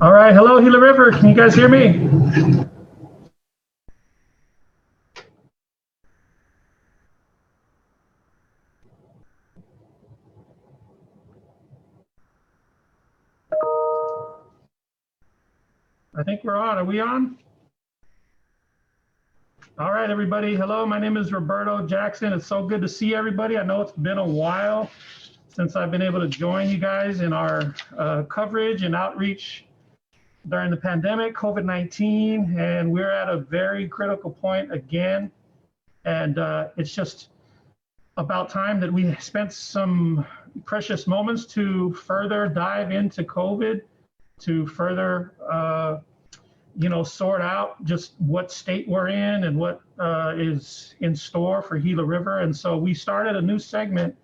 All right, hello, Gila River. Can you guys hear me? I think we're on. Are we on? All right, everybody. Hello, my name is Roberto Jackson. It's so good to see everybody. I know it's been a while since I've been able to join you guys in our coverage and outreach during the pandemic, COVID-19, and we're at a very critical point again. And it's just about time that we spent some precious moments to further dive into COVID, to further sort out just what state we're in and what is in store for Gila River. And so we started a new segment,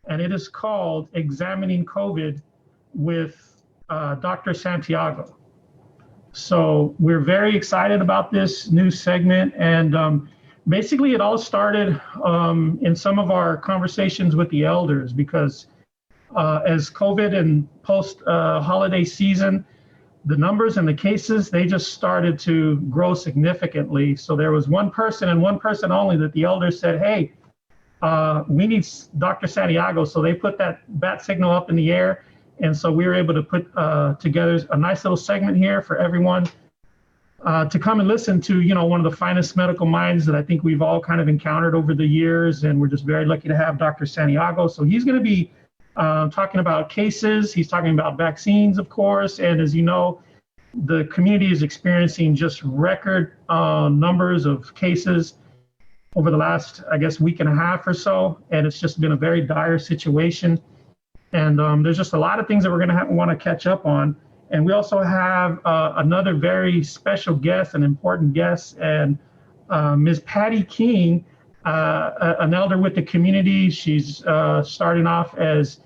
and it is called Examining COVID with Dr. Santiago. So we're very excited about this new segment. And basically, it all started in some of our conversations with the elders, because as COVID and post-holiday season, the numbers and the cases, they just started to grow significantly. So there was one person and one person only that the elders said, hey, we need Dr. Santiago. So they put that bat signal up in the air. And so we were able to put together a nice little segment here for everyone to come and listen to, one of the finest medical minds that I think we've all kind of encountered over the years. And we're just very lucky to have Dr. Santiago. So he's going to be talking about cases. He's talking about vaccines, of course. And as you know, the community is experiencing just record numbers of cases over the last, I guess, week and a half or so. And it's just been a very dire situation. And there's just a lot of things that we're going to want to catch up on. And we also have another very special guest, an important guest, and Ms. Patty King, an elder with the community. She's starting off as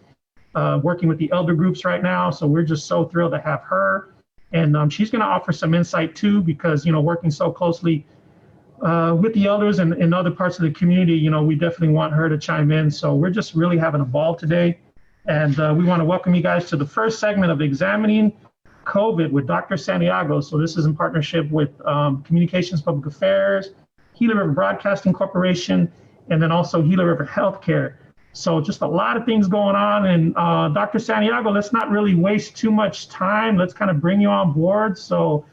working with the elder groups right now. So we're just so thrilled to have her. And she's going to offer some insight too, because, working so closely with the elders and in other parts of the community, we definitely want her to chime in. So we're just really having a ball today. And we want to welcome you guys to the first segment of Examining COVID with Dr. Santiago. So this is in partnership with Communications Public Affairs, Gila River Broadcasting Corporation, and then also Gila River Healthcare. So just a lot of things going on. And Dr. Santiago, let's not really waste too much time. Let's kind of bring you on board. So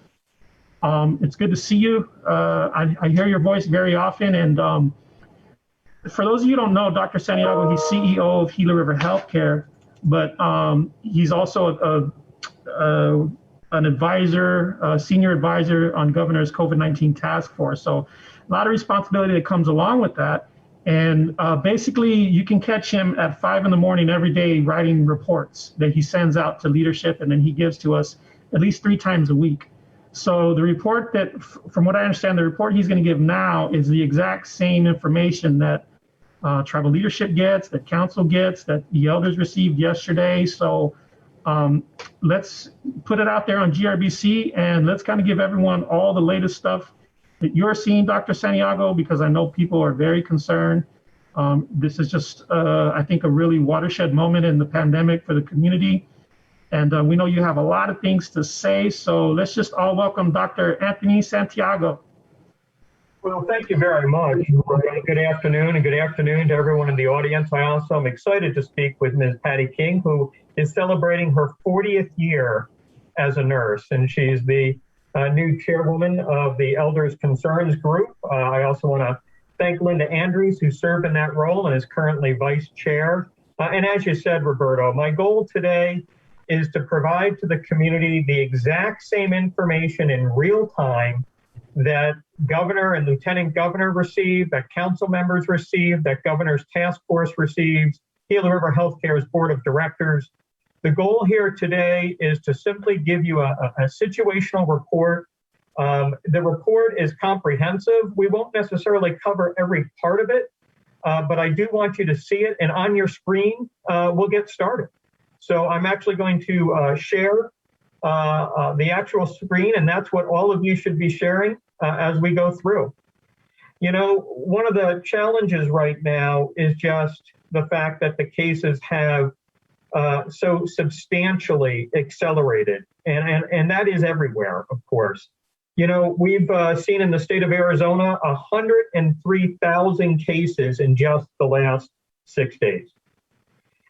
it's good to see you. I hear your voice very often. And for those of you who don't know, Dr. Santiago, he's CEO of Gila River Healthcare, but he's also an advisor, a senior advisor on Governor's COVID-19 task force. So a lot of responsibility that comes along with that. And basically, you can catch him at 5 in the morning every day writing reports that he sends out to leadership, and then he gives to us at least 3 times a week. So the report that, from what I understand, the report he's going to give now is the exact same information that tribal leadership gets, that council gets, that the elders received yesterday. So let's put it out there on GRBC, and let's kind of give everyone all the latest stuff that you're seeing, Dr. Santiago, because I know people are very concerned. This is just, I think, a really watershed moment in the pandemic for the community. And we know you have a lot of things to say. So let's just all welcome Dr. Anthony Santiago. Well, thank you very much. Good afternoon, and good afternoon to everyone in the audience. I also am excited to speak with Ms. Patty King, who is celebrating her 40th year as a nurse, and she's the new chairwoman of the Elders Concerns Group. I also want to thank Linda Andrews, who served in that role and is currently vice chair. And as you said, Roberto, my goal today is to provide to the community the exact same information in real time that governor and lieutenant governor received, that council members received, that governor's task force receives, Gila River Healthcare's board of directors. The goal here today is to simply give you a situational report. The report is comprehensive. We won't necessarily cover every part of it, but I do want you to see it. And on your screen, we'll get started. So I'm actually going to share the actual screen, and that's what all of you should be sharing as we go through. One of the challenges right now is just the fact that the cases have so substantially accelerated. And that is everywhere, of course. You know, we've seen in the state of Arizona 103,000 cases in just the last 6 days.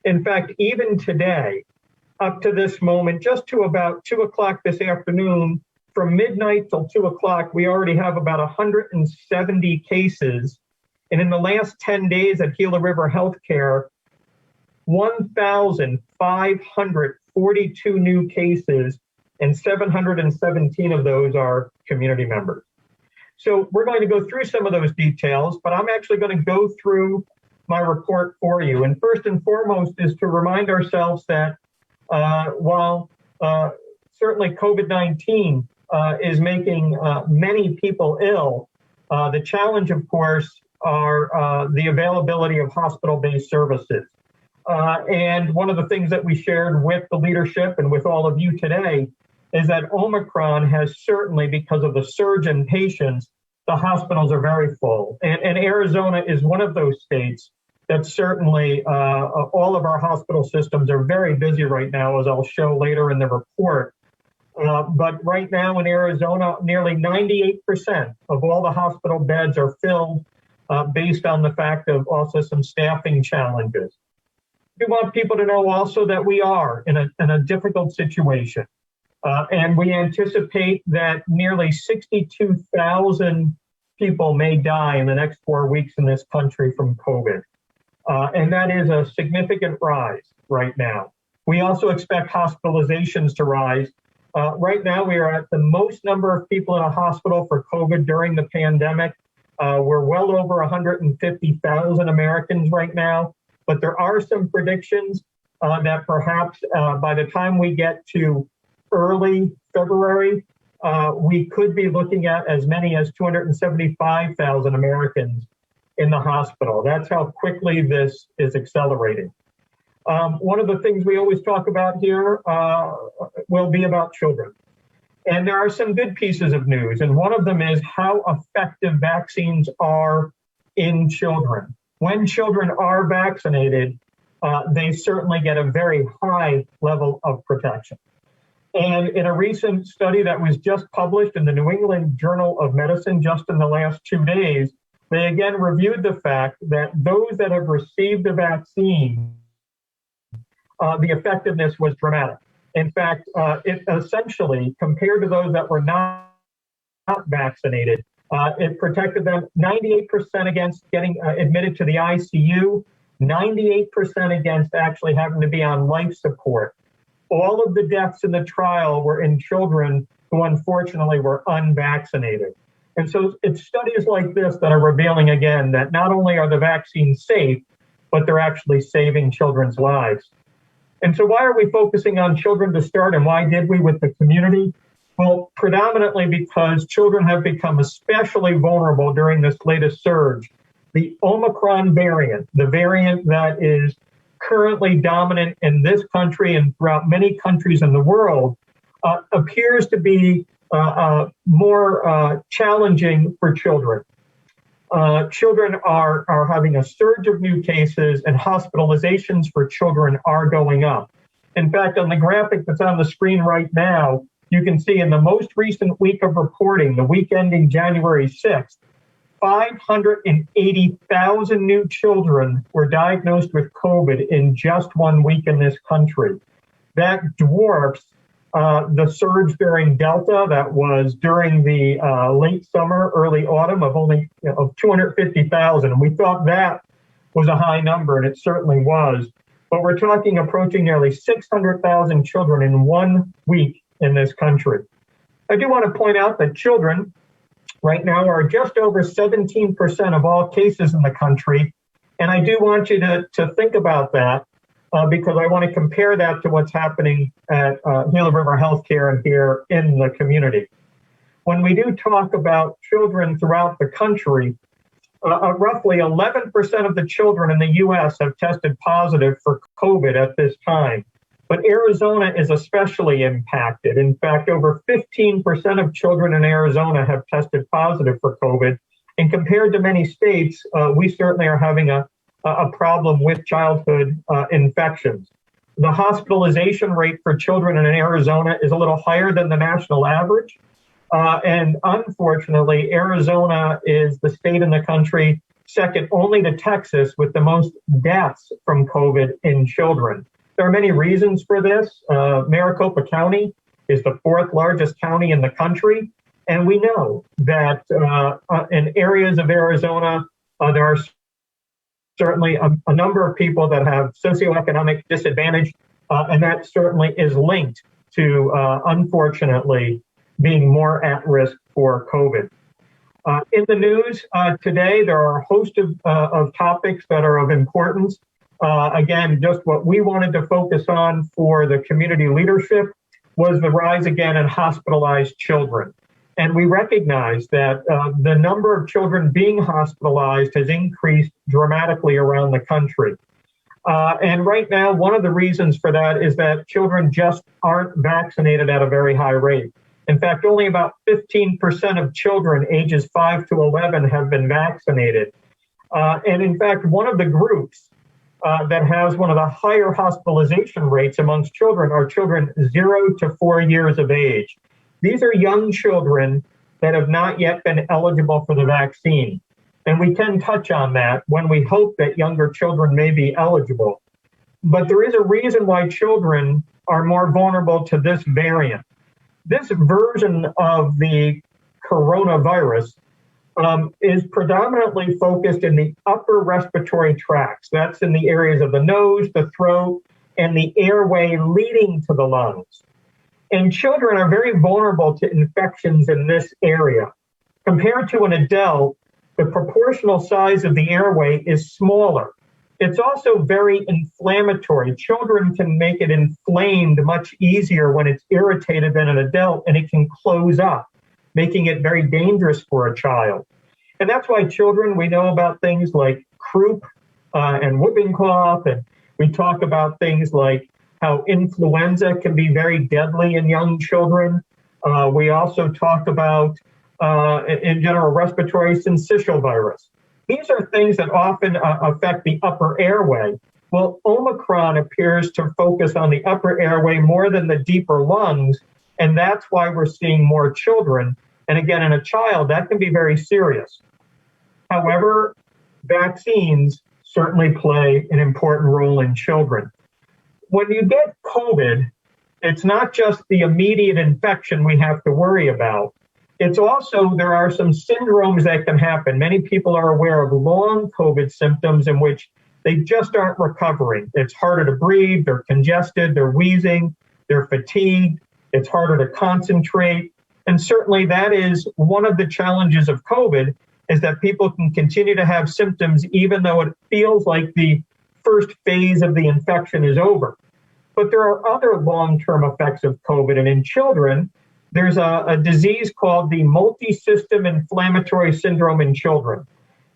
In fact, even today, up to this moment, just to about 2 o'clock this afternoon, from midnight till 2 o'clock, we already have about 170 cases. And in the last 10 days at Gila River Healthcare, 1,542 new cases, and 717 of those are community members. So we're going to go through some of those details, but I'm actually going to go through my report for you. And first and foremost is to remind ourselves that while certainly COVID-19 is making many people ill, the challenge, of course, are the availability of hospital-based services. And one of the things that we shared with the leadership and with all of you today is that Omicron has certainly, because of the surge in patients, the hospitals are very full. And Arizona is one of those states that certainly all of our hospital systems are very busy right now, as I'll show later in the report. But right now in Arizona, nearly 98% of all the hospital beds are filled based on the fact of also some staffing challenges. We want people to know also that we are in a difficult situation. And we anticipate that nearly 62,000 people may die in the next 4 weeks in this country from COVID. And that is a significant rise right now. We also expect hospitalizations to rise. Right now, we are at the most number of people in a hospital for COVID during the pandemic. We're well over 150,000 Americans right now, but there are some predictions that perhaps by the time we get to early February, we could be looking at as many as 275,000 Americans in the hospital. That's how quickly this is accelerating. One of the things we always talk about here will be about children. And there are some good pieces of news. And one of them is how effective vaccines are in children. When children are vaccinated, they certainly get a very high level of protection. And in a recent study that was just published in the New England Journal of Medicine just in the last 2 days, they again reviewed the fact that those that have received the vaccine, the effectiveness was dramatic. In fact, it essentially, compared to those that were not vaccinated, it protected them 98% against getting admitted to the ICU, 98% against actually having to be on life support. All of the deaths in the trial were in children who unfortunately were unvaccinated. And so it's studies like this that are revealing again that not only are the vaccines safe, but they're actually saving children's lives. And so why are we focusing on children to start, and why did we with the community? Well, predominantly because children have become especially vulnerable during this latest surge. The Omicron variant, the variant that is currently dominant in this country and throughout many countries in the world, appears to be more challenging for children. Children are having a surge of new cases, and hospitalizations for children are going up. In fact, on the graphic that's on the screen right now, you can see in the most recent week of reporting, the week ending January 6th, 580,000 new children were diagnosed with COVID in just 1 week in this country. That dwarfs the surge during Delta that was during the late summer, early autumn of 250,000. And we thought that was a high number, and it certainly was. But we're talking approaching nearly 600,000 children in 1 week in this country. I do want to point out that children right now are just over 17% of all cases in the country. And I do want you to think about that because I want to compare that to what's happening at Gila River Healthcare and here in the community. When we do talk about children throughout the country, roughly 11% of the children in the U.S. have tested positive for COVID at this time. But Arizona is especially impacted. In fact, over 15% of children in Arizona have tested positive for COVID. And compared to many states, we certainly are having a problem with childhood infections. The hospitalization rate for children in Arizona is a little higher than the national average. And unfortunately, Arizona is the state in the country second only to Texas with the most deaths from COVID in children. There are many reasons for this. Maricopa County is the fourth largest county in the country. And we know that in areas of Arizona, there are certainly a number of people that have socioeconomic disadvantage, and that certainly is linked to, unfortunately, being more at risk for COVID. In the news today, there are a host of topics that are of importance. Again, just what we wanted to focus on for the community leadership was the rise again in hospitalized children. And we recognize that the number of children being hospitalized has increased dramatically around the country. And right now, one of the reasons for that is that children just aren't vaccinated at a very high rate. In fact, only about 15% of children ages 5 to 11 have been vaccinated. And in fact, one of the groups that has one of the higher hospitalization rates amongst children are children 0 to 4 years of age. These are young children that have not yet been eligible for the vaccine. And we can touch on that when we hope that younger children may be eligible. But there is a reason why children are more vulnerable to this variant. This version of the coronavirus is predominantly focused in the upper respiratory tracts. That's in the areas of the nose, the throat, and the airway leading to the lungs. And children are very vulnerable to infections in this area. Compared to an adult, the proportional size of the airway is smaller. It's also very inflammatory. Children can make it inflamed much easier when it's irritated than an adult, and it can close up, making it very dangerous for a child. And that's why children, we know about things like croup and whooping cough, and we talk about things like how influenza can be very deadly in young children. We also talk about, in general, respiratory syncytial virus. These are things that often affect the upper airway. Well, Omicron appears to focus on the upper airway more than the deeper lungs, and that's why we're seeing more children. And again, in a child, that can be very serious. However, vaccines certainly play an important role in children. When you get COVID, it's not just the immediate infection we have to worry about. It's also, there are some syndromes that can happen. Many people are aware of long COVID symptoms in which they just aren't recovering. It's harder to breathe, they're congested, they're wheezing, they're fatigued, it's harder to concentrate. And certainly that is one of the challenges of COVID, is that people can continue to have symptoms even though it feels like the first phase of the infection is over. But there are other long-term effects of COVID. And in children, there's a disease called the multisystem inflammatory syndrome in children.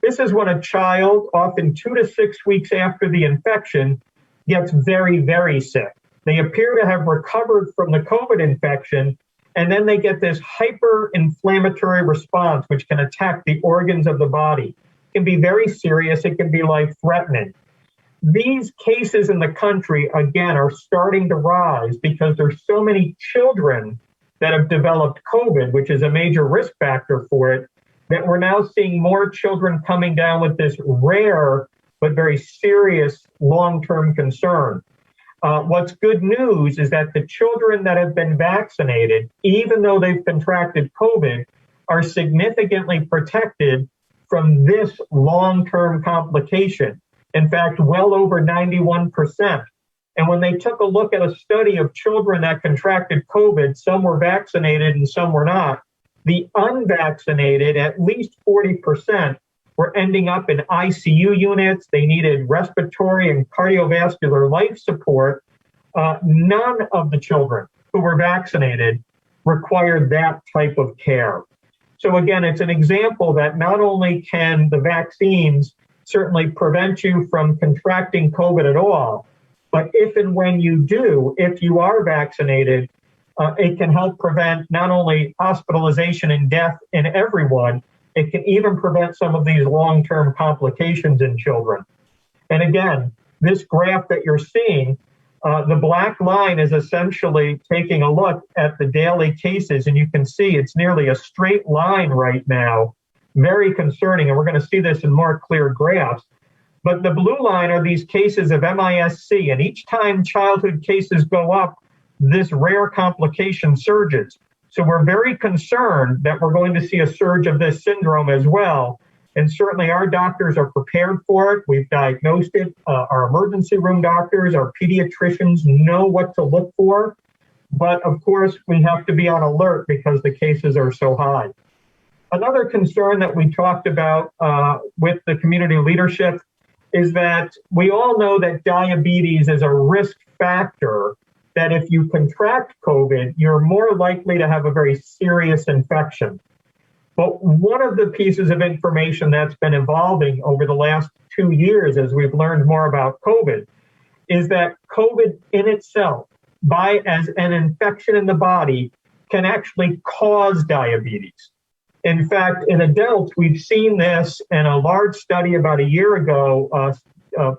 This is when a child, often 2 to 6 weeks after the infection, gets very, very sick. They appear to have recovered from the COVID infection, and then they get this hyperinflammatory response, which can attack the organs of the body. It can be very serious. It can be life-threatening. These cases in the country, again, are starting to rise because there's so many children that have developed COVID, which is a major risk factor for it, that we're now seeing more children coming down with this rare but very serious long-term concern. What's good news is that the children that have been vaccinated, even though they've contracted COVID, are significantly protected from this long-term complication. In fact, well over 91%. And when they took a look at a study of children that contracted COVID, some were vaccinated and some were not. The unvaccinated, at least 40%, were ending up in ICU units. They needed respiratory and cardiovascular life support. None of the children who were vaccinated required that type of care. So again, it's an example that not only can the vaccines certainly prevent you from contracting COVID at all, but if and when you do, if you are vaccinated, it can help prevent not only hospitalization and death in everyone, it can even prevent some of these long-term complications in children. And again, this graph that you're seeing The black line is essentially taking a look at the daily cases, and you can see it's nearly a straight line right now. Very concerning, and we're going to see this in more clear graphs. But the blue line are these cases of MIS-C, and each time childhood cases go up, this rare complication surges. So we're very concerned that we're going to see a surge of this syndrome as well. And certainly our doctors are prepared for it. We've diagnosed it. Our emergency room doctors, our pediatricians know what to look for. But of course, we have to be on alert because the cases are so high. Another concern that we talked about with the community leadership is that we all know that diabetes is a risk factor, that if you contract COVID, you're more likely to have a very serious infection. But one of the pieces of information that's been evolving over the last 2 years as we've learned more about COVID is that COVID in itself, as an infection in the body, can actually cause diabetes. In fact, in adults, we've seen this in a large study about a year ago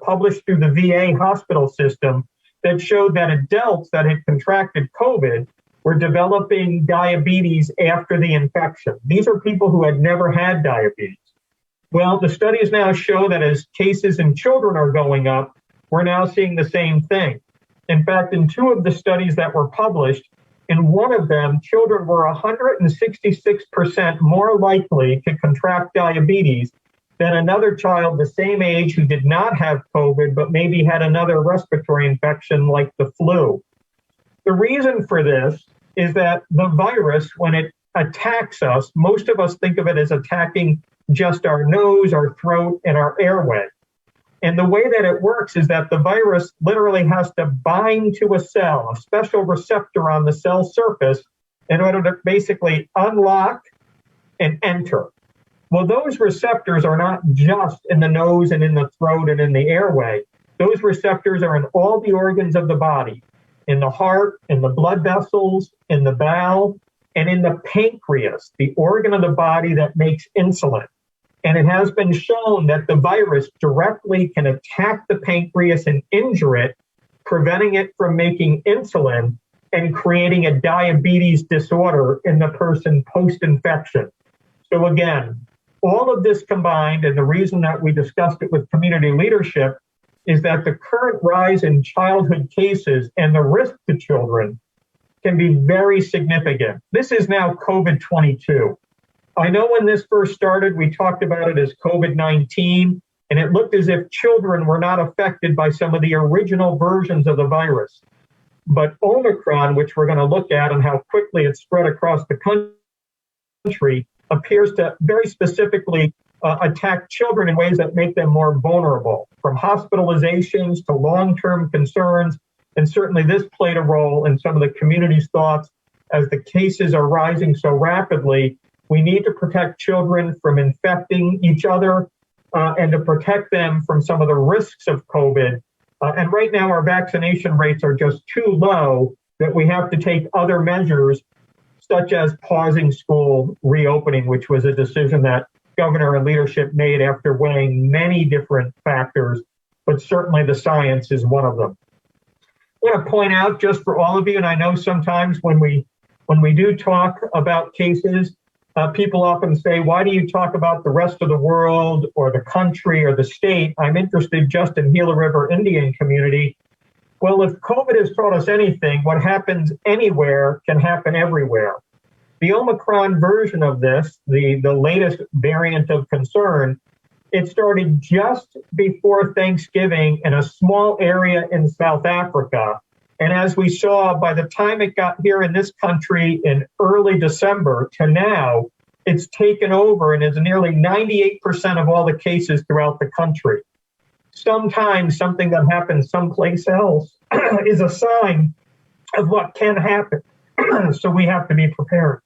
published through the VA hospital system that showed that adults that had contracted COVID were developing diabetes after the infection. These are people who had never had diabetes. Well, the studies now show that as cases in children are going up, we're now seeing the same thing. In fact, in 2 of the studies that were published, in one of them, children were 166% more likely to contract diabetes than another child the same age who did not have COVID, but maybe had another respiratory infection like the flu. The reason for this is that the virus, when it attacks us, most of us think of it as attacking just our nose, our throat, and our airway. And the way that it works is that the virus literally has to bind to a cell, a special receptor on the cell surface, in order to basically unlock and enter. Well, those receptors are not just in the nose and in the throat and in the airway. Those receptors are in all the organs of the body, in the heart, in the blood vessels, in the bowel, and in the pancreas, the organ of the body that makes insulin. And it has been shown that the virus directly can attack the pancreas and injure it, preventing it from making insulin and creating a diabetes disorder in the person post-infection. So again, all of this combined, and the reason that we discussed it with community leadership, is that the current rise in childhood cases and the risk to children can be very significant. This is now COVID-22. I know when this first started, we talked about it as COVID-19, and it looked as if children were not affected by some of the original versions of the virus. But Omicron, which we're going to look at and how quickly it spread across the country, appears to very specifically attack children in ways that make them more vulnerable, from hospitalizations to long-term concerns. And certainly this played a role in some of the community's thoughts as the cases are rising so rapidly. We need to protect children from infecting each other and to protect them from some of the risks of COVID. And right now, our vaccination rates are just too low that we have to take other measures, such as pausing school reopening, which was a decision that governor and leadership made after weighing many different factors, but certainly the science is one of them. I want to point out just for all of you, and I know sometimes when we do talk about cases, people often say, why do you talk about the rest of the world or the country or the state? I'm interested just in Gila River Indian community. Well, if COVID has taught us anything, what happens anywhere can happen everywhere. The Omicron version of this, the latest variant of concern, it started just before Thanksgiving in a small area in South Africa. And as we saw, by the time it got here in this country in early December to now, it's taken over and is nearly 98% of all the cases throughout the country. Sometimes something that happens someplace else is a sign of what can happen. So we have to be prepared.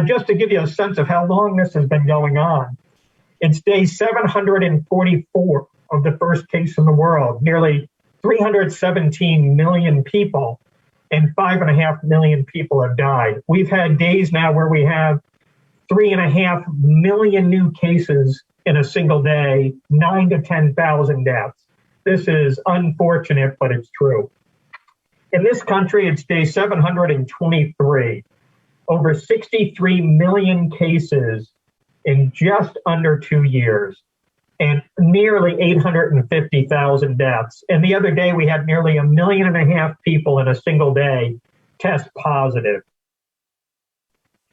Just to give you a sense of how long this has been going on, it's day 744 of the first case in the world, nearly 317 million people, and 5.5 million people have died. We've had days now where we have 3.5 million new cases in a single day, 9,000 to 10,000 deaths. This is unfortunate, but it's true. In this country, it's day 723. Over 63 million cases in just under 2 years, and nearly 850,000 deaths. And the other day, we had nearly 1.5 million people in a single day test positive.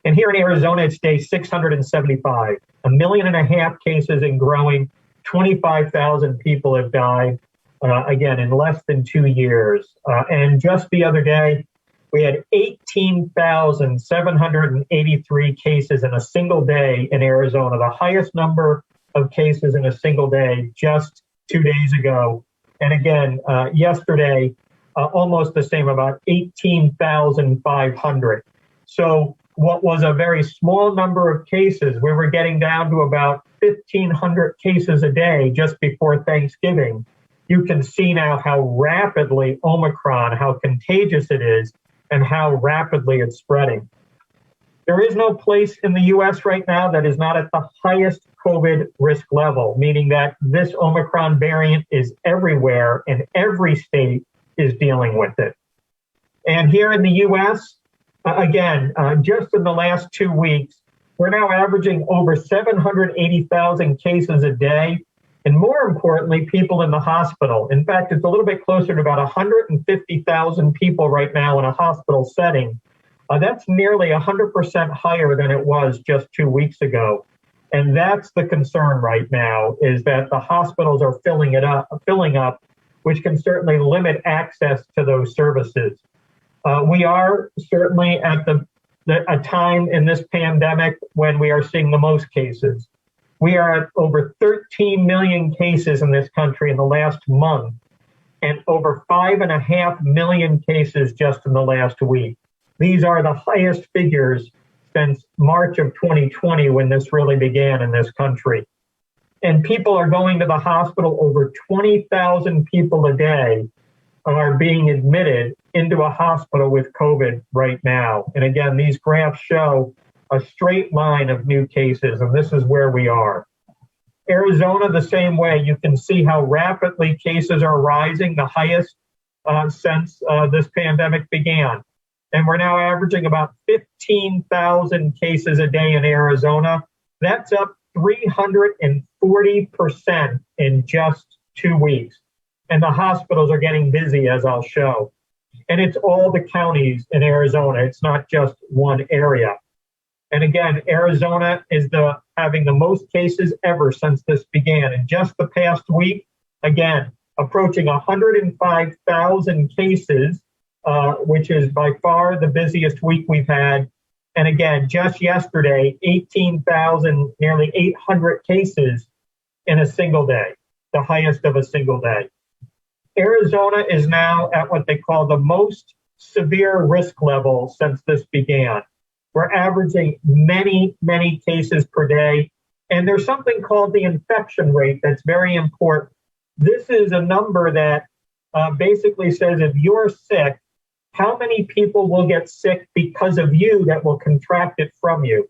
And here in Arizona, it's day 675. 1.5 million cases and growing. 25,000 people have died, again, in less than 2 years. And just the other day, we had 18,783 cases in a single day in Arizona, the highest number of cases in a single day just 2 days ago. And again, yesterday, almost the same, about 18,500. So what was a very small number of cases, we were getting down to about 1,500 cases a day just before Thanksgiving. You can see now how rapidly Omicron, how contagious it is, and how rapidly it's spreading. There is no place in the US right now that is not at the highest COVID risk level, meaning that this Omicron variant is everywhere and every state is dealing with it. And here in the US, again, just in the last 2 weeks, we're now averaging over 780,000 cases a day. And more importantly, people in the hospital. In fact, it's a little bit closer to about 150,000 people right now in a hospital setting. That's nearly 100% higher than it was just 2 weeks ago. And that's the concern right now, is that the hospitals are filling up, which can certainly limit access to those services. We are certainly at a time in this pandemic when we are seeing the most cases. We are at over 13 million cases in this country in the last month, and over 5.5 million cases just in the last week. These are the highest figures since March of 2020, when this really began in this country. And people are going to the hospital. Over 20,000 people a day are being admitted into a hospital with COVID right now. And again, these graphs show a straight line of new cases, and this is where we are. Arizona, the same way. You can see how rapidly cases are rising, the highest since this pandemic began. And we're now averaging about 15,000 cases a day in Arizona. That's up 340% in just 2 weeks. And the hospitals are getting busy, as I'll show. And it's all the counties in Arizona. It's not just one area. And again, Arizona is having the most cases ever since this began. In just the past week, again, approaching 105,000 cases, which is by far the busiest week we've had. And again, just yesterday, 18,000, nearly 800 cases in a single day, the highest of a single day. Arizona is now at what they call the most severe risk level since this began. We're averaging many, many cases per day. And there's something called the infection rate that's very important. This is a number that basically says if you're sick, how many people will get sick because of you that will contract it from you?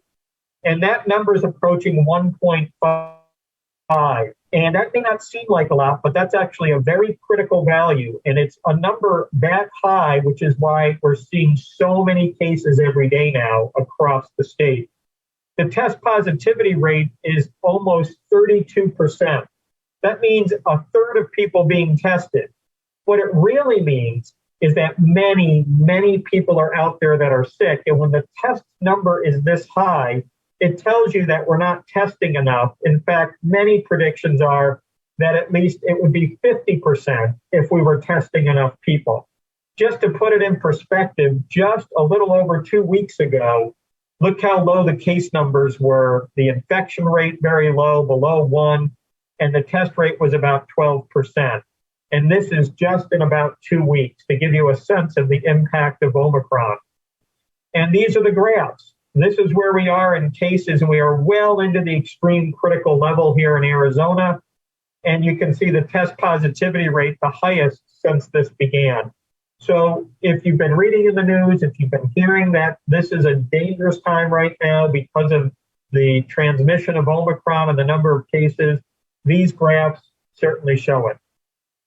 And that number is approaching 1.5. And that may not seem like a lot, but that's actually a very critical value. And it's a number that high, which is why we're seeing so many cases every day now across the state. The test positivity rate is almost 32%. That means a third of people being tested. What it really means is that many, many people are out there that are sick. And when the test number is this high, it tells you that we're not testing enough. In fact, many predictions are that at least it would be 50% if we were testing enough people. Just to put it in perspective, just a little over 2 weeks ago, look how low the case numbers were. The infection rate very low, below 1, and the test rate was about 12%. And this is just in about 2 weeks to give you a sense of the impact of Omicron. And these are the graphs. This is where we are in cases, and we are well into the extreme critical level here in Arizona. And you can see the test positivity rate, the highest since this began. So if you've been reading in the news, if you've been hearing that this is a dangerous time right now because of the transmission of Omicron and the number of cases, these graphs certainly show it.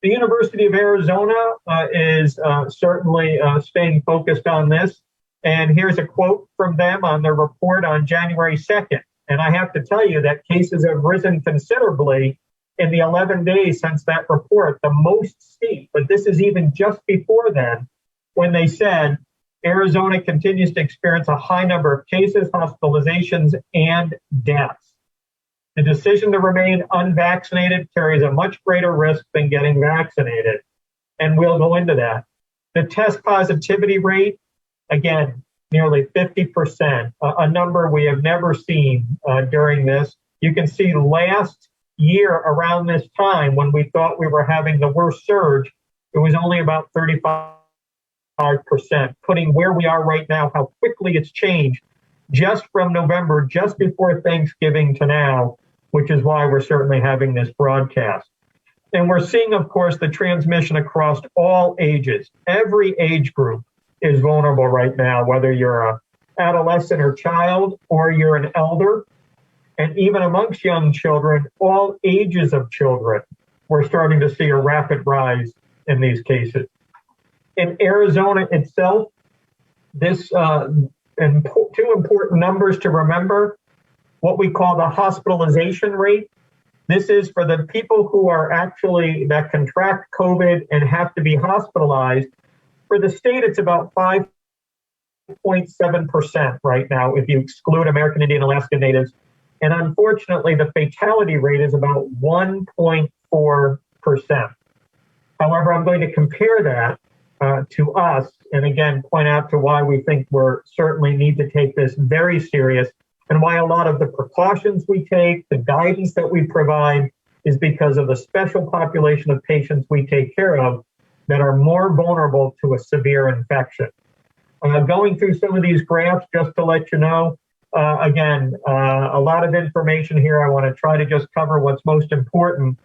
The University of Arizona is certainly staying focused on this. And here's a quote from them on their report on January 2nd. And I have to tell you that cases have risen considerably in the 11 days since that report, the most steep. But this is even just before then, when they said Arizona continues to experience a high number of cases, hospitalizations, and deaths. The decision to remain unvaccinated carries a much greater risk than getting vaccinated. And we'll go into that. The test positivity rate, again, nearly 50%, a number we have never seen during this. You can see last year around this time when we thought we were having the worst surge, it was only about 35%, putting where we are right now, how quickly it's changed just from November, just before Thanksgiving to now, which is why we're certainly having this broadcast. And we're seeing, of course, the transmission across all ages. Every age group is vulnerable right now, whether you're an adolescent or child, or you're an elder. And even amongst young children, all ages of children, we're starting to see a rapid rise in these cases. In Arizona itself, this two important numbers to remember, what we call the hospitalization rate. This is for the people who are actually, that contract COVID and have to be hospitalized. For the state, it's about 5.7% right now, if you exclude American Indian Alaska Natives. And unfortunately, the fatality rate is about 1.4%. However, I'm going to compare that to us, and again, point out to why we think we're certainly need to take this very serious, and why a lot of the precautions we take, the guidance that we provide, is because of the special population of patients we take care of that are more vulnerable to a severe infection. Going through some of these graphs, just to let you know, again, a lot of information here. I want to try to just cover what's most important.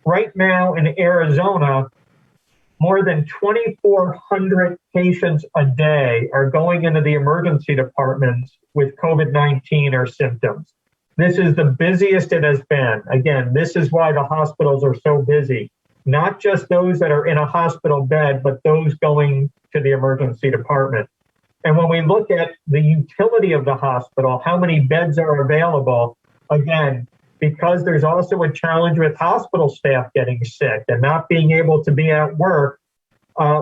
Right now in Arizona, more than 2,400 patients a day are going into the emergency departments with COVID-19 or symptoms. This is the busiest it has been. Again, this is why the hospitals are so busy. Not just those that are in a hospital bed, but those going to the emergency department. And when we look at the utility of the hospital, how many beds are available, again, because there's also a challenge with hospital staff getting sick and not being able to be at work,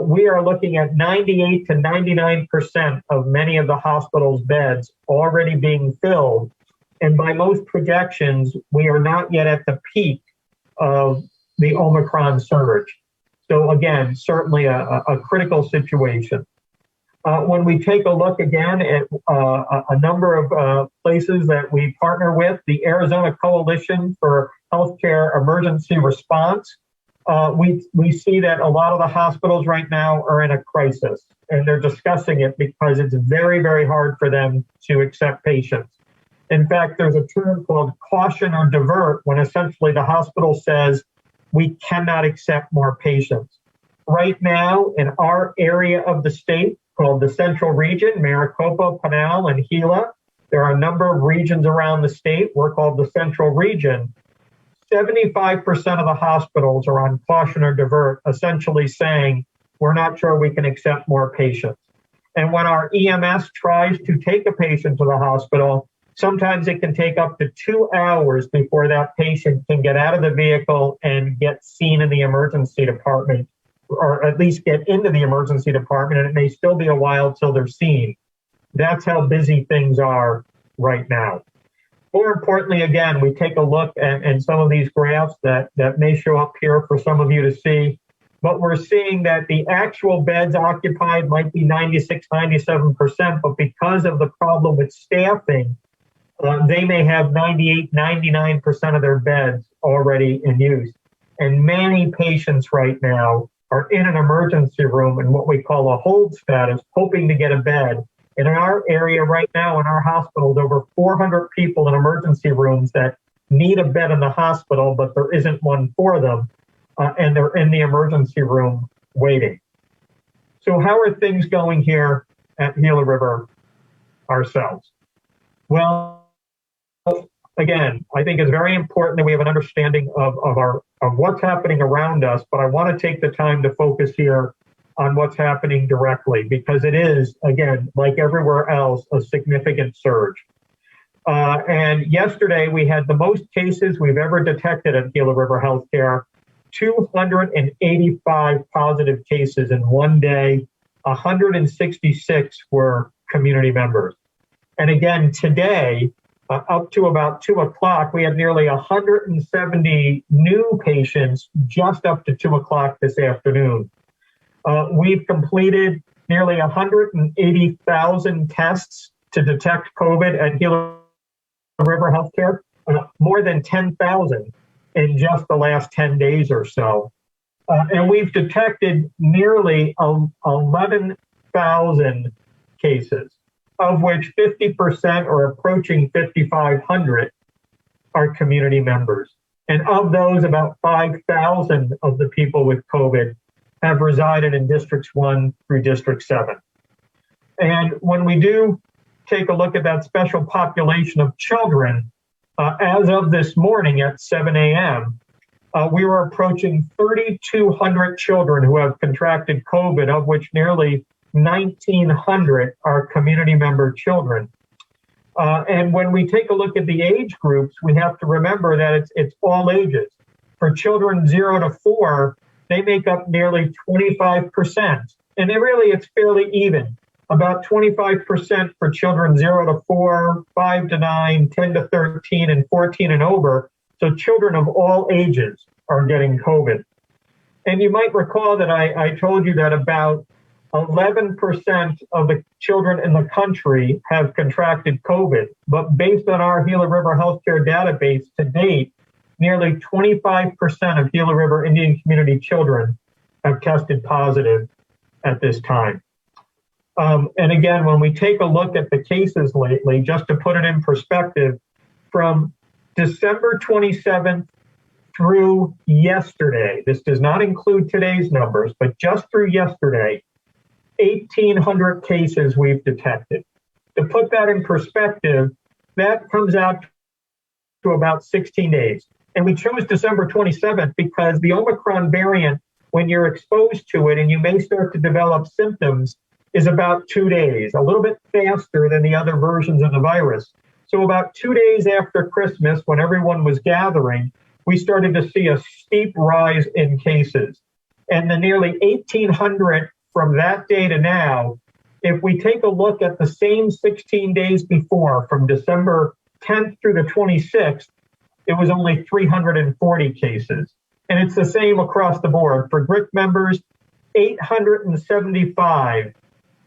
we are looking at 98 to 99% of many of the hospital's beds already being filled. And by most projections, we are not yet at the peak of the Omicron surge. So again, certainly a critical situation. When we take a look again at a number of places that we partner with, the Arizona Coalition for Healthcare Emergency Response, we see that a lot of the hospitals right now are in a crisis, and they're discussing it because it's very, very hard for them to accept patients. In fact, there's a term called caution or divert, when essentially the hospital says, we cannot accept more patients. Right now, in our area of the state, called the Central Region, Maricopa, Pinal, and Gila. There are a number of regions around the state. We're called the Central Region. 75% of the hospitals are on caution or divert, essentially saying, we're not sure we can accept more patients. And when our EMS tries to take a patient to the hospital, sometimes it can take up to 2 hours before that patient can get out of the vehicle and get seen in the emergency department, or at least get into the emergency department, and it may still be a while till they're seen. That's how busy things are right now. More importantly, again, we take a look at some of these graphs that may show up here for some of you to see, but we're seeing that the actual beds occupied might be 96, 97%, but because of the problem with staffing, they may have 98, 99% of their beds already in use. And many patients right now are in an emergency room in what we call a hold status, hoping to get a bed. And in our area right now, in our hospitals, over 400 people in emergency rooms that need a bed in the hospital, but there isn't one for them, and they're in the emergency room waiting. So how are things going here at Gila River ourselves? Well, again, I think it's very important that we have an understanding of what's happening around us, but I want to take the time to focus here on what's happening directly, because it is, again, like everywhere else, a significant surge. And yesterday we had the most cases we've ever detected at Gila River Healthcare, 285 positive cases in one day, 166 were community members. And again, today, up to about 2 o'clock, we had nearly 170 new patients just up to 2 o'clock this afternoon. We've completed nearly 180,000 tests to detect COVID at Gila River Healthcare, more than 10,000 in just the last 10 days or so. And we've detected nearly 11,000 cases, of which 50% or approaching 5,500 are community members. And of those, about 5,000 of the people with COVID have resided in Districts 1 through District 7. And when we do take a look at that special population of children, as of this morning at 7 a.m., we were approaching 3,200 children who have contracted COVID, of which nearly 1,900 are community member children. And when we take a look at the age groups, we have to remember that it's all ages. For children 0 to 4, they make up nearly 25%. And it's fairly even. About 25% for children 0 to 4, 5 to 9, 10 to 13, and 14 and over. So children of all ages are getting COVID. And you might recall that I told you that about 11% of the children in the country have contracted COVID. But based on our Gila River Healthcare database to date, nearly 25% of Gila River Indian community children have tested positive at this time. And again, when we take a look at the cases lately, just to put it in perspective, from December 27th through yesterday, this does not include today's numbers, but just through yesterday, 1,800 cases we've detected. To put that in perspective, that comes out to about 16 days. And we chose December 27th because the Omicron variant, when you're exposed to it and you may start to develop symptoms, is about 2 days, a little bit faster than the other versions of the virus. So about 2 days after Christmas, when everyone was gathering, we started to see a steep rise in cases. And the nearly 1,800 from that day to now, if we take a look at the same 16 days before, from December 10th through the 26th, it was only 340 cases. And it's the same across the board. For GRIC members, 875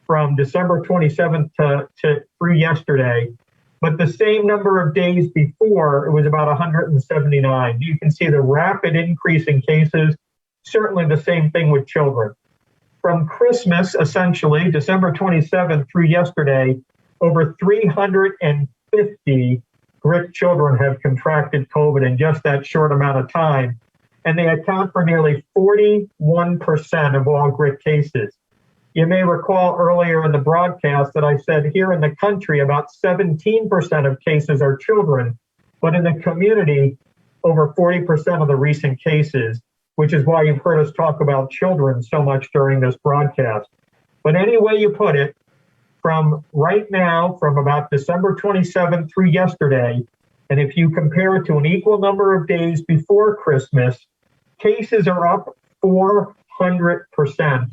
from December 27th to through yesterday. But the same number of days before, it was about 179. You can see the rapid increase in cases. Certainly the same thing with children. From Christmas, essentially, December 27th through yesterday, over 350 GRIC children have contracted COVID in just that short amount of time. And they account for nearly 41% of all GRIC cases. You may recall earlier in the broadcast that I said here in the country, about 17% of cases are children, but in the community, over 40% of the recent cases, which is why you've heard us talk about children so much during this broadcast. But any way you put it, from right now, from about December 27th through yesterday, and if you compare it to an equal number of days before Christmas, cases are up 400%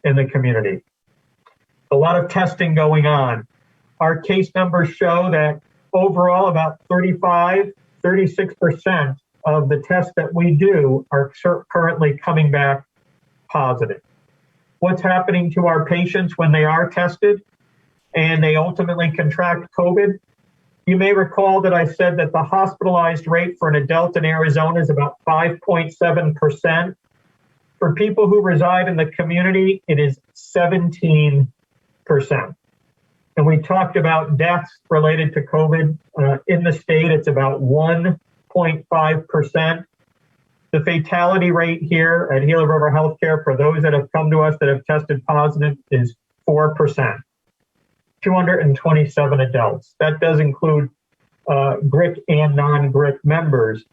in the community. A lot of testing going on. Our case numbers show that overall about 36% of the tests that we do are currently coming back positive. What's happening to our patients when they are tested and they ultimately contract COVID? You may recall that I said that the hospitalized rate for an adult in Arizona is about 5.7%. For people who reside in the community, it is 17%. And we talked about deaths related to COVID. In the state, it's about 1.5%. The fatality rate here at Gila River Healthcare for those that have come to us that have tested positive is 4%. 227 adults. That does include GRIC and non-GRIC members.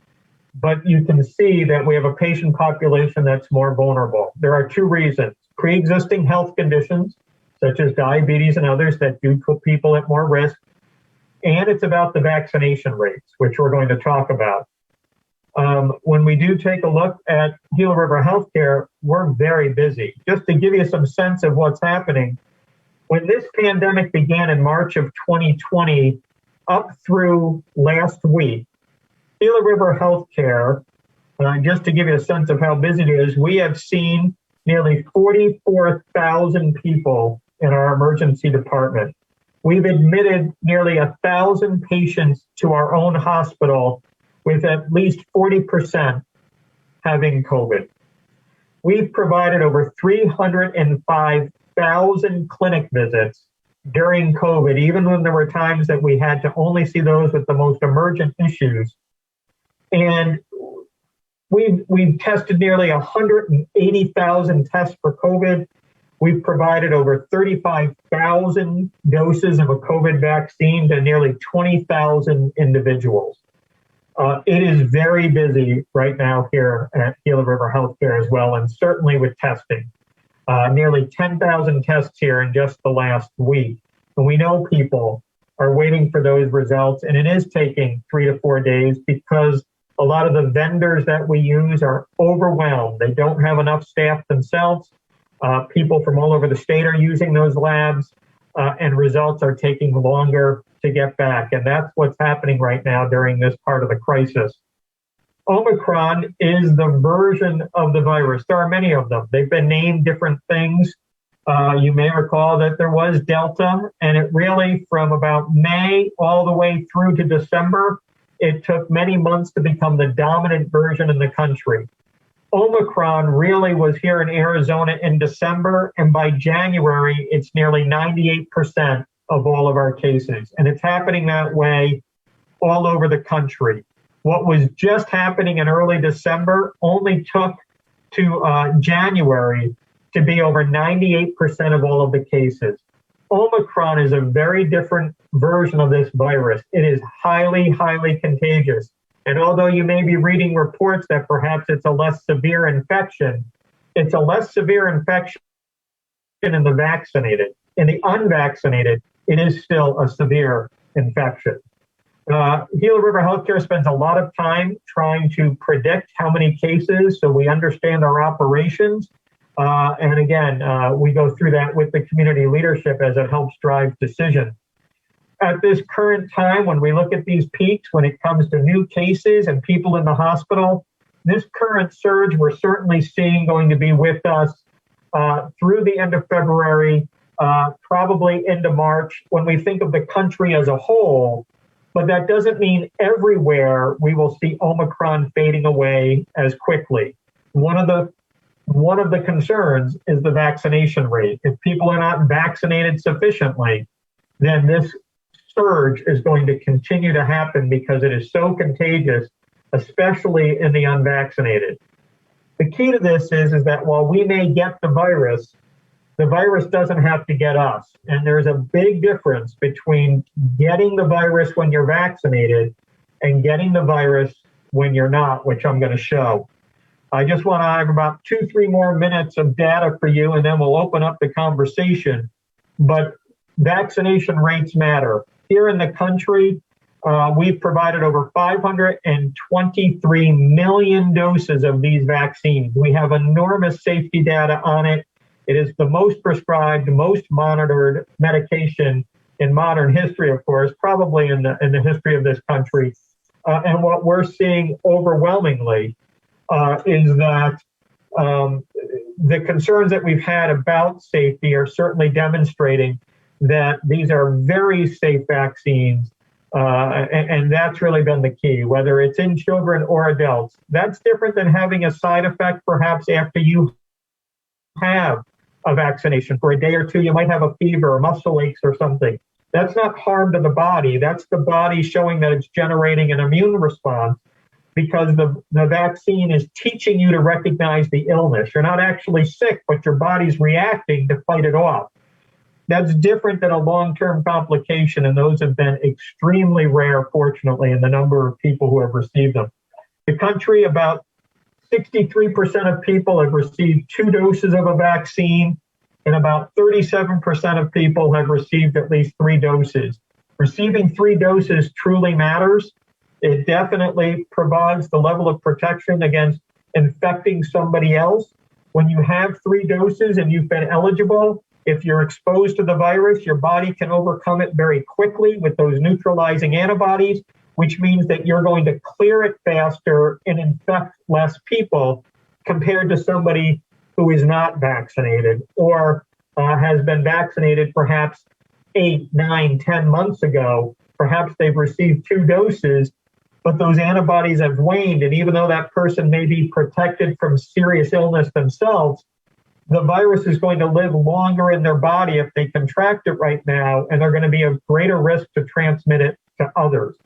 But you can see that we have a patient population that's more vulnerable. There are two reasons: pre-existing health conditions, such as diabetes and others that do put people at more risk, and it's about the vaccination rates, which we're going to talk about. When we do take a look at Gila River Healthcare, we're very busy. Just to give you some sense of what's happening, when this pandemic began in March of 2020, up through last week, Gila River Healthcare, just to give you a sense of how busy it is, we have seen nearly 44,000 people in our emergency department. We've admitted nearly 1,000 patients to our own hospital, with at least 40% having COVID. We've provided over 305,000 clinic visits during COVID, even when there were times that we had to only see those with the most emergent issues. And we've tested nearly 180,000 tests for COVID. We've provided over 35,000 doses of a COVID vaccine to nearly 20,000 individuals. It is very busy right now here at Gila River Healthcare as well, and certainly with testing. Nearly 10,000 tests here in just the last week. And we know people are waiting for those results, and it is taking 3 to 4 days because a lot of the vendors that we use are overwhelmed. They don't have enough staff themselves. People from all over the state are using those labs, and results are taking longer to get back. And that's what's happening right now during this part of the crisis. Omicron is the version of the virus. There are many of them. They've been named different things. You may recall that there was Delta, and it really, from about May all the way through to December, it took many months to become the dominant version in the country. Omicron really was here in Arizona in December, and by January, it's nearly 98% of all of our cases. And it's happening that way all over the country. What was just happening in early December only took to January to be over 98% of all of the cases. Omicron is a very different version of this virus. It is highly, highly contagious. And although you may be reading reports that perhaps it's a less severe infection, it's a less severe infection in the vaccinated. In the unvaccinated, it is still a severe infection. Gila River Healthcare spends a lot of time trying to predict how many cases so we understand our operations. And again, we go through that with the community leadership as it helps drive decisions. At this current time, when we look at these peaks, when it comes to new cases and people in the hospital, this current surge we're certainly seeing going to be with us through the end of February, probably into March, when we think of the country as a whole. But that doesn't mean everywhere we will see Omicron fading away as quickly. One of the concerns is the vaccination rate. If people are not vaccinated sufficiently, then this surge is going to continue to happen because it is so contagious, especially in the unvaccinated. The key to this is that while we may get the virus doesn't have to get us. And there's a big difference between getting the virus when you're vaccinated and getting the virus when you're not, which I'm going to show. I just want to have about 2-3 more minutes of data for you, and then we'll open up the conversation. But vaccination rates matter. Here in the country, we've provided over 523 million doses of these vaccines. We have enormous safety data on it. It is the most prescribed, most monitored medication in modern history, of course, probably in the history of this country. And what we're seeing overwhelmingly is that the concerns that we've had about safety are certainly demonstrating that these are very safe vaccines. And that's really been the key, whether it's in children or adults. That's different than having a side effect perhaps after you have a vaccination. For a day or two, you might have a fever or muscle aches or something. That's not harm to the body. That's the body showing that it's generating an immune response because the vaccine is teaching you to recognize the illness. You're not actually sick, but your body's reacting to fight it off. That's different than a long-term complication, and those have been extremely rare, fortunately, in the number of people who have received them. The country, about 63% of people have received 2 doses of a vaccine, and about 37% of people have received at least 3 doses. Receiving 3 doses truly matters. It definitely provides the level of protection against infecting somebody else. When you have 3 doses and you've been eligible, if you're exposed to the virus, your body can overcome it very quickly with those neutralizing antibodies, which means that you're going to clear it faster and infect less people compared to somebody who is not vaccinated or has been vaccinated perhaps 8, 9, 10 months ago. Perhaps they've received 2 doses, but those antibodies have waned. And even though that person may be protected from serious illness themselves, the virus is going to live longer in their body if they contract it right now, and they're going to be of greater risk to transmit it to others.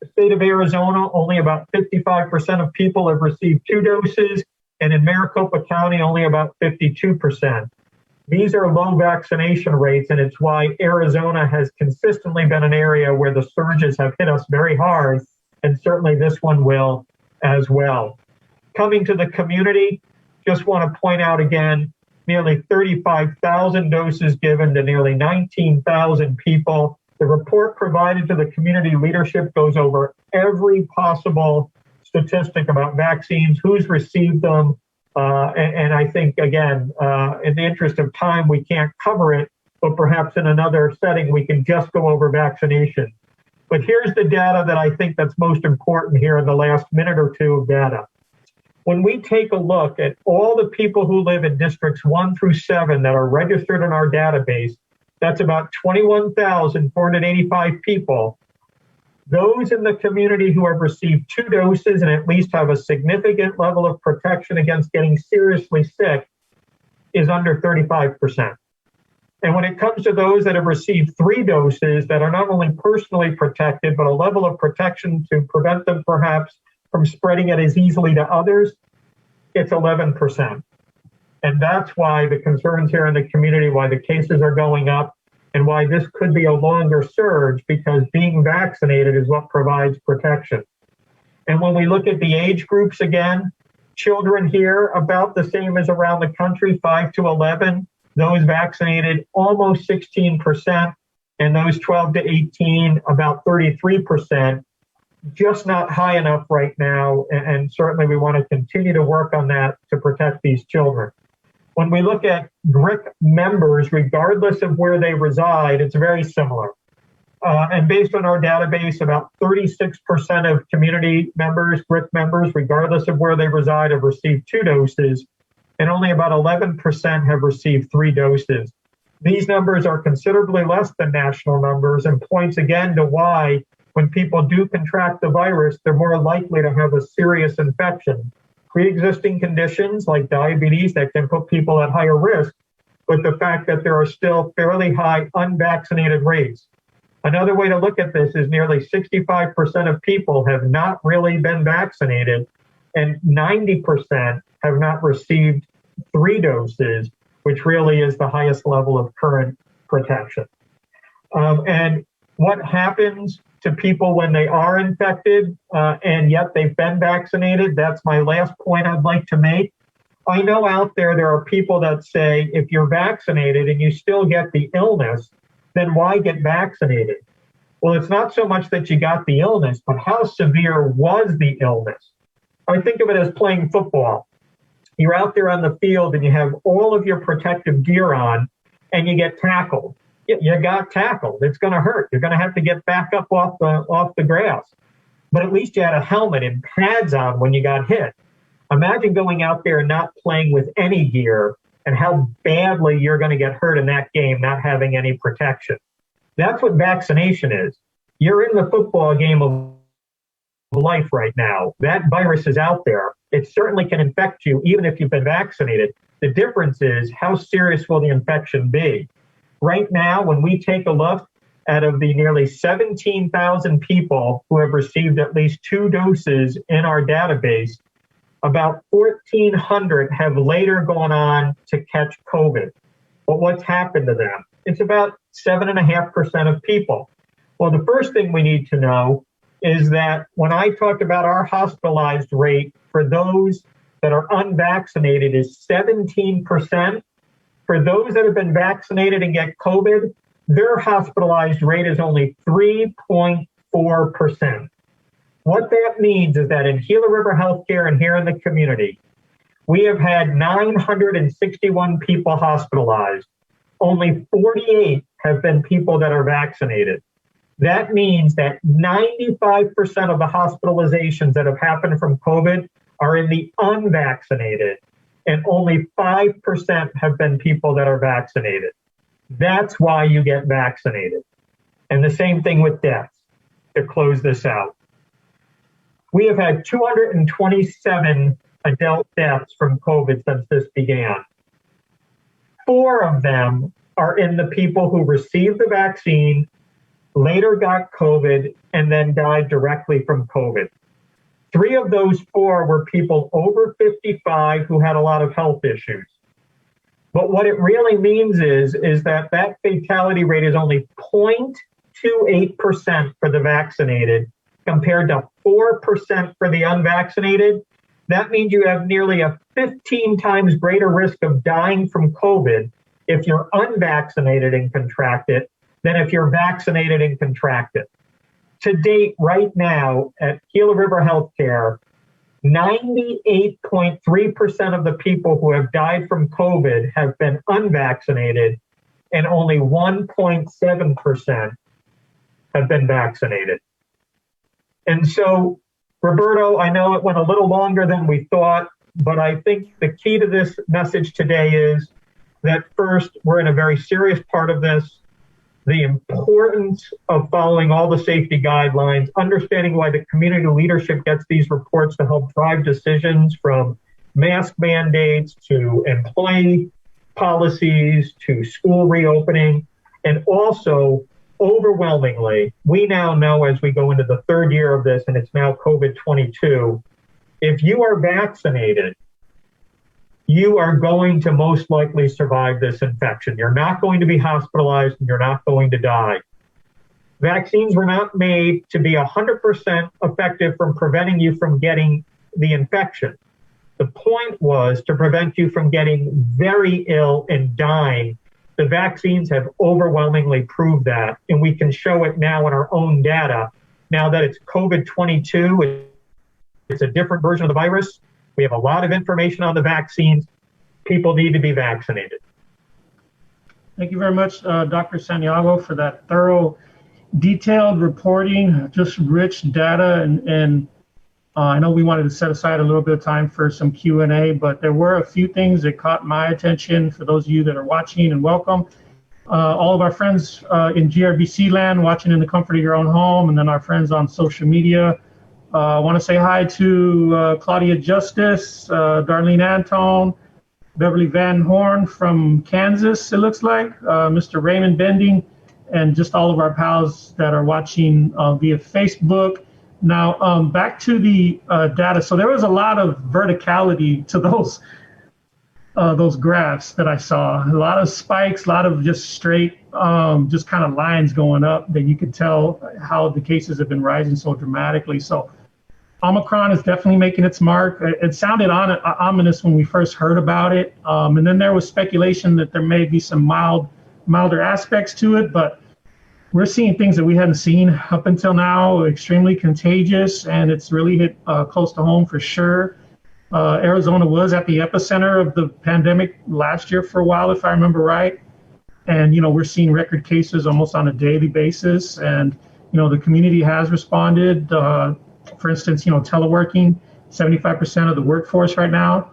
The state of Arizona, only about 55% of people have received 2 doses, and in Maricopa County, only about 52%. These are low vaccination rates, and it's why Arizona has consistently been an area where the surges have hit us very hard, and certainly this one will as well. Coming to the community, just want to point out again, nearly 35,000 doses given to nearly 19,000 people. The report provided to the community leadership goes over every possible statistic about vaccines, who's received them, and I think, again, in the interest of time, we can't cover it, but perhaps in another setting, we can just go over vaccination. But here's the data that I think that's most important here in the last minute or two of data. When we take a look at all the people who live in districts 1 through 7 that are registered in our database, that's about 21,485 people. Those in the community who have received 2 doses and at least have a significant level of protection against getting seriously sick is under 35%. And when it comes to those that have received 3 doses that are not only personally protected, but a level of protection to prevent them perhaps from spreading it as easily to others, it's 11%. And that's why the concerns here in the community, why the cases are going up, and why this could be a longer surge, because being vaccinated is what provides protection. And when we look at the age groups again, children here about the same as around the country, 5 to 11, those vaccinated almost 16%, and those 12 to 18 about 33%. Just not high enough right now, and certainly we want to continue to work on that to protect these children. When we look at GRIC members, regardless of where they reside, it's very similar. And based on our database, about 36% of community members, GRIC members, regardless of where they reside, have received 2 doses, and only about 11% have received 3 doses. These numbers are considerably less than national numbers, and points again to why when people do contract the virus, they're more likely to have a serious infection. Pre-existing conditions like diabetes that can put people at higher risk, but the fact that there are still fairly high unvaccinated rates. Another way to look at this is nearly 65% of people have not really been vaccinated, and 90% have not received 3 doses, which really is the highest level of current protection. And what happens to people when they are infected and yet they've been vaccinated? That's my last point I'd like to make. I know out there are people that say if you're vaccinated and you still get the illness, then why get vaccinated? Well, it's not so much that you got the illness, but how severe was the illness? I think of it as playing football. You're out there on the field and you have all of your protective gear on and you get tackled. You got tackled. It's going to hurt. You're going to have to get back up off the grass. But at least you had a helmet and pads on when you got hit. Imagine going out there and not playing with any gear and how badly you're going to get hurt in that game, not having any protection. That's what vaccination is. You're in the football game of life right now. That virus is out there. It certainly can infect you even if you've been vaccinated. The difference is how serious will the infection be? Right now, when we take a look, out of the nearly 17,000 people who have received at least 2 doses in our database, about 1,400 have later gone on to catch COVID. But what's happened to them? It's about 7.5% of people. Well, the first thing we need to know is that when I talked about our hospitalized rate for those that are unvaccinated is 17%. For those that have been vaccinated and get COVID, their hospitalized rate is only 3.4%. What that means is that in Gila River Healthcare and here in the community, we have had 961 people hospitalized. Only 48 have been people that are vaccinated. That means that 95% of the hospitalizations that have happened from COVID are in the unvaccinated, and only 5% have been people that are vaccinated. That's why you get vaccinated. And the same thing with deaths, to close this out. We have had 227 adult deaths from COVID since this began. 4 of them are in the people who received the vaccine, later got COVID, and then died directly from COVID. 3 of those 4 were people over 55 who had a lot of health issues. But what it really means is that fatality rate is only 0.28% for the vaccinated compared to 4% for the unvaccinated. That means you have nearly a 15 times greater risk of dying from COVID if you're unvaccinated and contract it than if you're vaccinated and contract it. To date, right now at Gila River Healthcare, 98.3% of the people who have died from COVID have been unvaccinated, and only 1.7% have been vaccinated. And so, Roberto, I know it went a little longer than we thought, but I think the key to this message today is that first, we're in a very serious part of this. The importance of following all the safety guidelines, understanding why the community leadership gets these reports to help drive decisions from mask mandates to employee policies to school reopening. And also, overwhelmingly, we now know as we go into the 3rd year of this, and it's now COVID-22, if you are vaccinated, you are going to most likely survive this infection. You're not going to be hospitalized and you're not going to die. Vaccines were not made to be 100% effective from preventing you from getting the infection. The point was to prevent you from getting very ill and dying. The vaccines have overwhelmingly proved that, and we can show it now in our own data. Now that it's COVID-22, it's a different version of the virus. We have a lot of information on the vaccines. People need to be vaccinated. Thank you very much, Dr. Santiago, for that thorough, detailed reporting, just rich data. And I know we wanted to set aside a little bit of time for some Q&A, but there were a few things that caught my attention for those of you that are watching, and welcome. All of our friends in GRBC land watching in the comfort of your own home, and then our friends on social media. I want to say hi to Claudia Justice, Darlene Antone, Beverly Van Horn from Kansas, it looks like, Mr. Raymond Bending, and just all of our pals that are watching via Facebook. Now, back to the data. So there was a lot of verticality to those graphs that I saw. A lot of spikes, a lot of just straight, just kind of lines going up that you could tell how the cases have been rising so dramatically. So Omicron is definitely making its mark. It sounded ominous when we first heard about it. And then there was speculation that there may be some milder aspects to it, but we're seeing things that we hadn't seen up until now, extremely contagious, and it's really hit close to home for sure. Arizona was at the epicenter of the pandemic last year for a while, if I remember right. And, we're seeing record cases almost on a daily basis. And, the community has responded. For instance, teleworking, 75% of the workforce right now,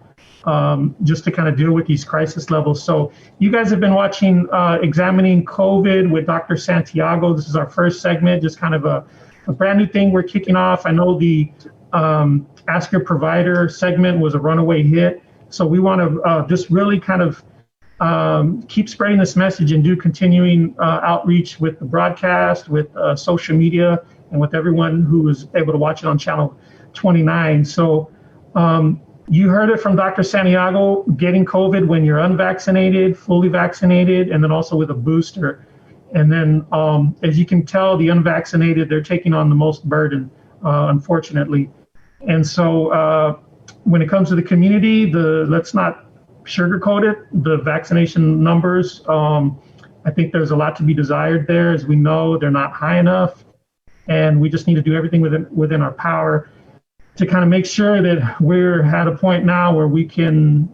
just to kind of deal with these crisis levels. So you guys have been watching Examining COVID with Dr. Santiago. This is our first segment, just kind of a brand new thing we're kicking off. I know the Ask Your Provider segment was a runaway hit. So we want to just really kind of keep spreading this message and do continuing outreach with the broadcast, with social media, and with everyone who was able to watch it on channel 29. So You heard it from Dr. Santiago, getting COVID when you're unvaccinated, fully vaccinated, and then also with a booster. And then, as you can tell, the unvaccinated, they're taking on the most burden, unfortunately. And so when it comes to the community, let's not sugarcoat it, the vaccination numbers, I think there's a lot to be desired there. As we know, they're not high enough, and we just need to do everything within our power to kind of make sure that we're at a point now where we can,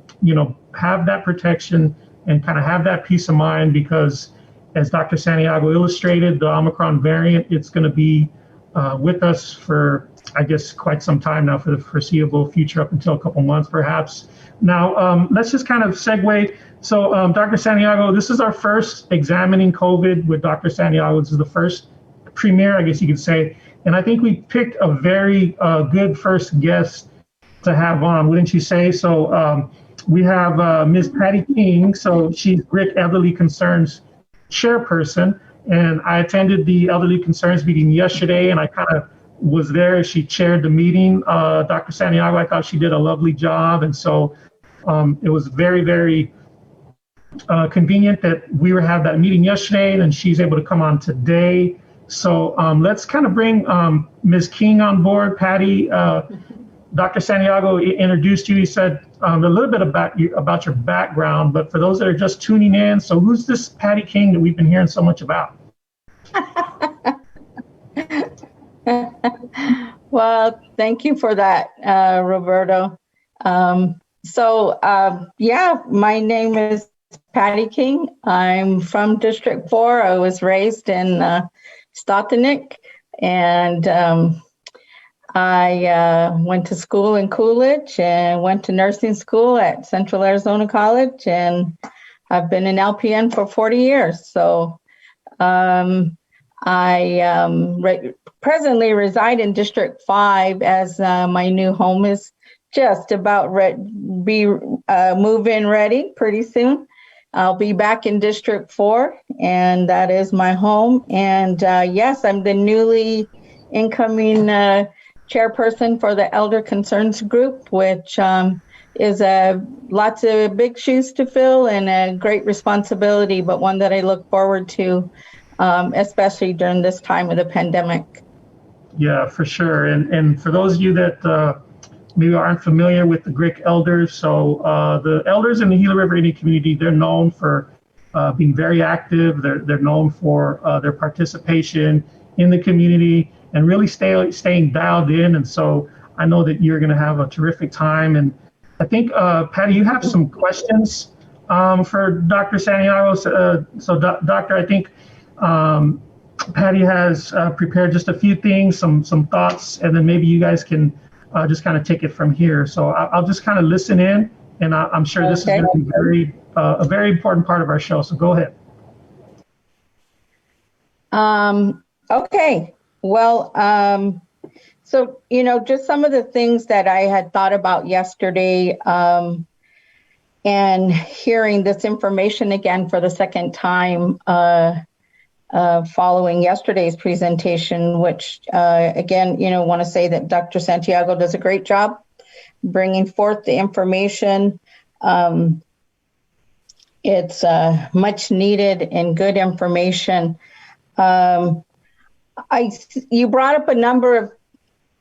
have that protection and kind of have that peace of mind, because as Dr. Santiago illustrated, the Omicron variant, it's going to be with us for, I guess, quite some time now, for the foreseeable future, up until a couple months perhaps. Now, let's just kind of segue. So Dr. Santiago, this is our first examining COVID with Dr. Santiago. This is the first premiere, I guess you could say. And I think we picked a very good first guest to have on, wouldn't you say? So we have Ms. Patty King. So she's GRIC Elderly Concerns chairperson. And I attended the Elderly Concerns meeting yesterday, and I kind of was there as she chaired the meeting. Dr. Santiago, I thought she did a lovely job. And so it was very, very convenient that we had that meeting yesterday, and she's able to come on today. So let's kind of bring Ms. King on board. Patty, Dr. Santiago introduced you. He said a little bit about your background, but for those that are just tuning in, so who's this Patty King that we've been hearing so much about? Well, thank you for that, Roberto. Yeah, my name is Patty King. I'm from District 4. I was raised in Stotenick, and I went to school in Coolidge and went to nursing school at Central Arizona College, and I've been an LPN for 40 years. So I presently reside in District 5, as my new home is just about be move-in ready pretty soon. I'll be back in District 4, and that is my home. And yes, I'm the newly incoming chairperson for the Elder Concerns Group, which is lots of big shoes to fill and a great responsibility, but one that I look forward to, especially during this time of the pandemic. Yeah, for sure. And for those of you that maybe aren't familiar with the GRIC elders, so the elders in the Gila River Indian community, they're known for being very active. They're known for their participation in the community and really staying dialed in. And so I know that you're going to have a terrific time. And I think, Patty, you have some questions for Dr. Santiago. So Doctor, I think Patty has prepared just a few things, some thoughts, and then maybe you guys can just kind of take it from here. So I'll just kind of listen in, and I'm sure this is going to be a very important part of our show. So go ahead. Okay. Well, so, just some of the things that I had thought about yesterday, and hearing this information again for the second time, following yesterday's presentation, which, again, want to say that Dr. Santiago does a great job bringing forth the information. It's much needed and good information. You brought up a number of